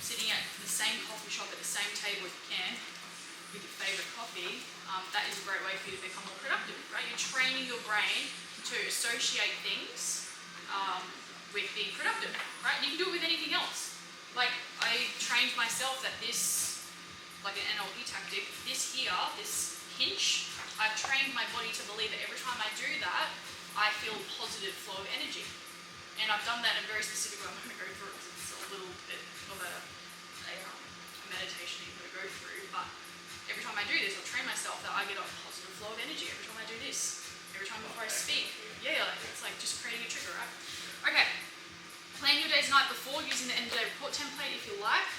Sitting at the same coffee shop at the same table if you can with your favourite coffee. That is a great way for you to become more productive, right? You're training your brain to associate things with being productive, right? And you can do it with anything else. Like, I trained myself that this, like an NLP tactic, this hinge, I've trained my body to believe that every time I do that, I feel a positive flow of energy. And I've done that in a very specific way. I'm going to go through it because it's a little bit of a meditation you've got to go through. But every time I do this, I'll train myself that I get a positive flow of energy every time I do this. Every time before I speak. Yeah, it's like just creating a trigger, right? Okay. Plan your day's night before using the end of day report template if you like.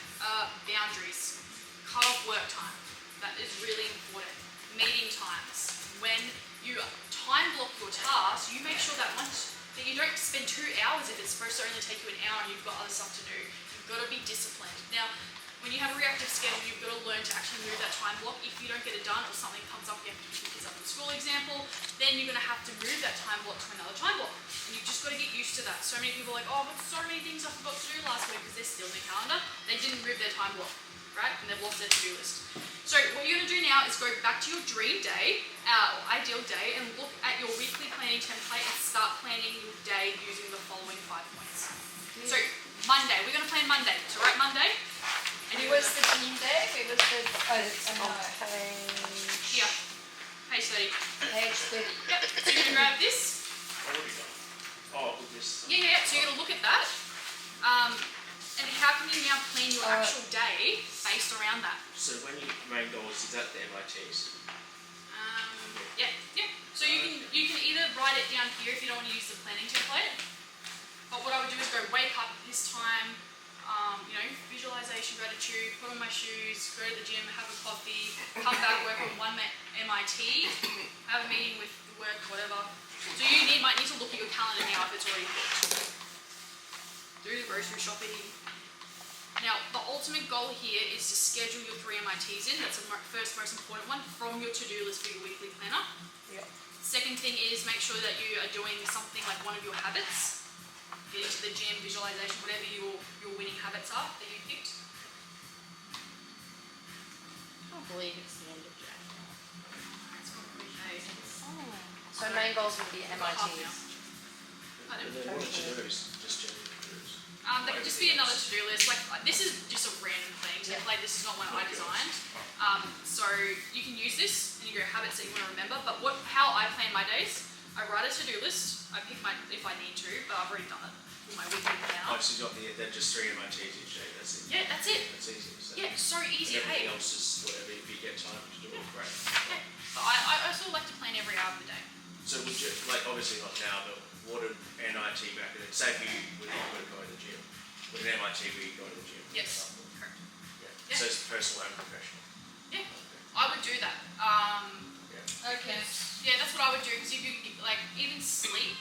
Boundaries. Cut off work time. That is really important. Meeting times. When you time block your tasks, you make sure that once that you don't spend 2 hours if it's supposed to only take you an hour and you've got other stuff to do. You've got to be disciplined. Now, when you have a reactive schedule, you've got to learn to actually move that time block. If you don't get it done or something comes up, you have to pick your kids up from school example, then you're going to have to move that time block to another time block. And you've just got to get used to that. So many people are like, oh, but so many things I forgot to do last week because they're still in the calendar. They didn't move their time block, right? And they've lost their to-do list. So what you're going to do now is go back to your dream day, or ideal day, and look at your weekly planning template and start planning your day using the following 5 points. So Monday, we're going to plan Monday. So write Monday. And It you're was the team day. It was the here, page 30. page 30. Yep. So you're going to grab this. What have we got? Oh, with this. Yeah. So you're going to look at that. And how can you now plan your actual day based around that? So when you main goals, is that the MITs? Yeah. So you can either write it down here if you don't want to use the planning template. But what I would do is go wake up at this time, visualization, gratitude, put on my shoes, go to the gym, have a coffee, come back, work on one MIT, have a meeting with the work, whatever. So you might need to look at your calendar now if it's already booked. Do the grocery shopping. Now, the ultimate goal here is to schedule your 3 MITs in. That's the first most important one from your to-do list for your weekly planner. Yep. Second thing is make sure that you are doing something like one of your habits. Getting to the gym, visualization, whatever your winning habits are that you picked. I can't believe it's the end of January. It's probably okay. So main goals would be Half now. MITs. Pardon? And then what to-dos? Just general to-dos. That could just be another to-do list. Like this is just a random planning template. This is not one I designed. So you can use this and you go habits that you want to remember. But how I plan my days, I write a to-do list. I pick if I need to, but I've already done it for my weekly Oh, planner. so you got they're just 3 MITs each day. That's it. Yeah, that's it. That's easy. So Yeah, so easy. everything Hey. else is whatever if you get time to do it. Great. Yeah. But I also like to plan every hour of the day. So would you obviously not now, but what would NIT back then? Say if you were not going to go to the gym, would an MIT be going to the gym? Yes. Correct. Yeah. Yeah. So it's personal and professional. Yeah. Okay. I would do that. Yeah. Okay. Yeah, that's what I would do because if you even sleep,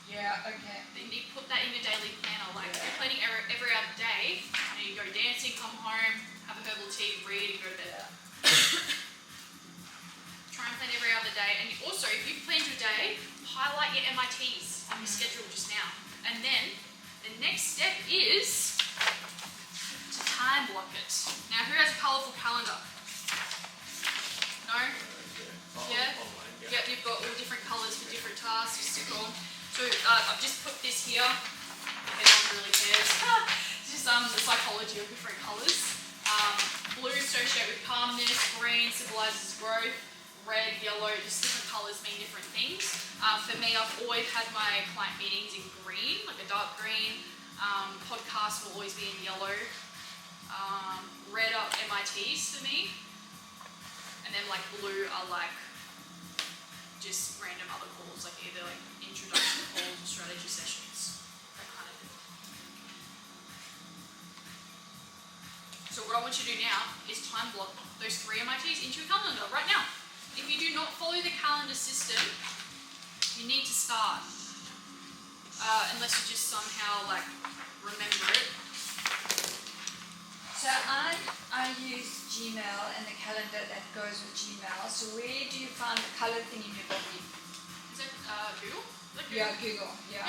Yeah, okay. then you put that in your daily planner. Like if you're planning every other day, you go dancing, come home, have a herbal tea, read, and go to bed. Try and plan every other day, and also if you've planned your day, highlight your MITs on your schedule just now. And then the next step is to time block it. Now, who has a colourful calendar? No? Yeah? Online, yeah. Yep, you've got all different colours for different tasks. You stick on. So I've just put this here. Okay, no one really cares. Just the psychology of different colours. Blue associated with calmness. Green symbolises growth. Red, yellow, just different colours mean different things. For me, I've always had my client meetings in green, like a dark green. Podcasts will always be in yellow. Red are MITs for me. And then blue are just random other calls, either introduction calls or strategy sessions, that kind of thing. So what I want you to do now is time block those 3 MITs into your calendar right now. If you do not follow the calendar system, you need to start. Unless you just somehow remember it. So I use Gmail and the calendar that goes with Gmail. So where do you find the color thing in your body? Is that Google? Is that Google? Yeah, Google. Yeah.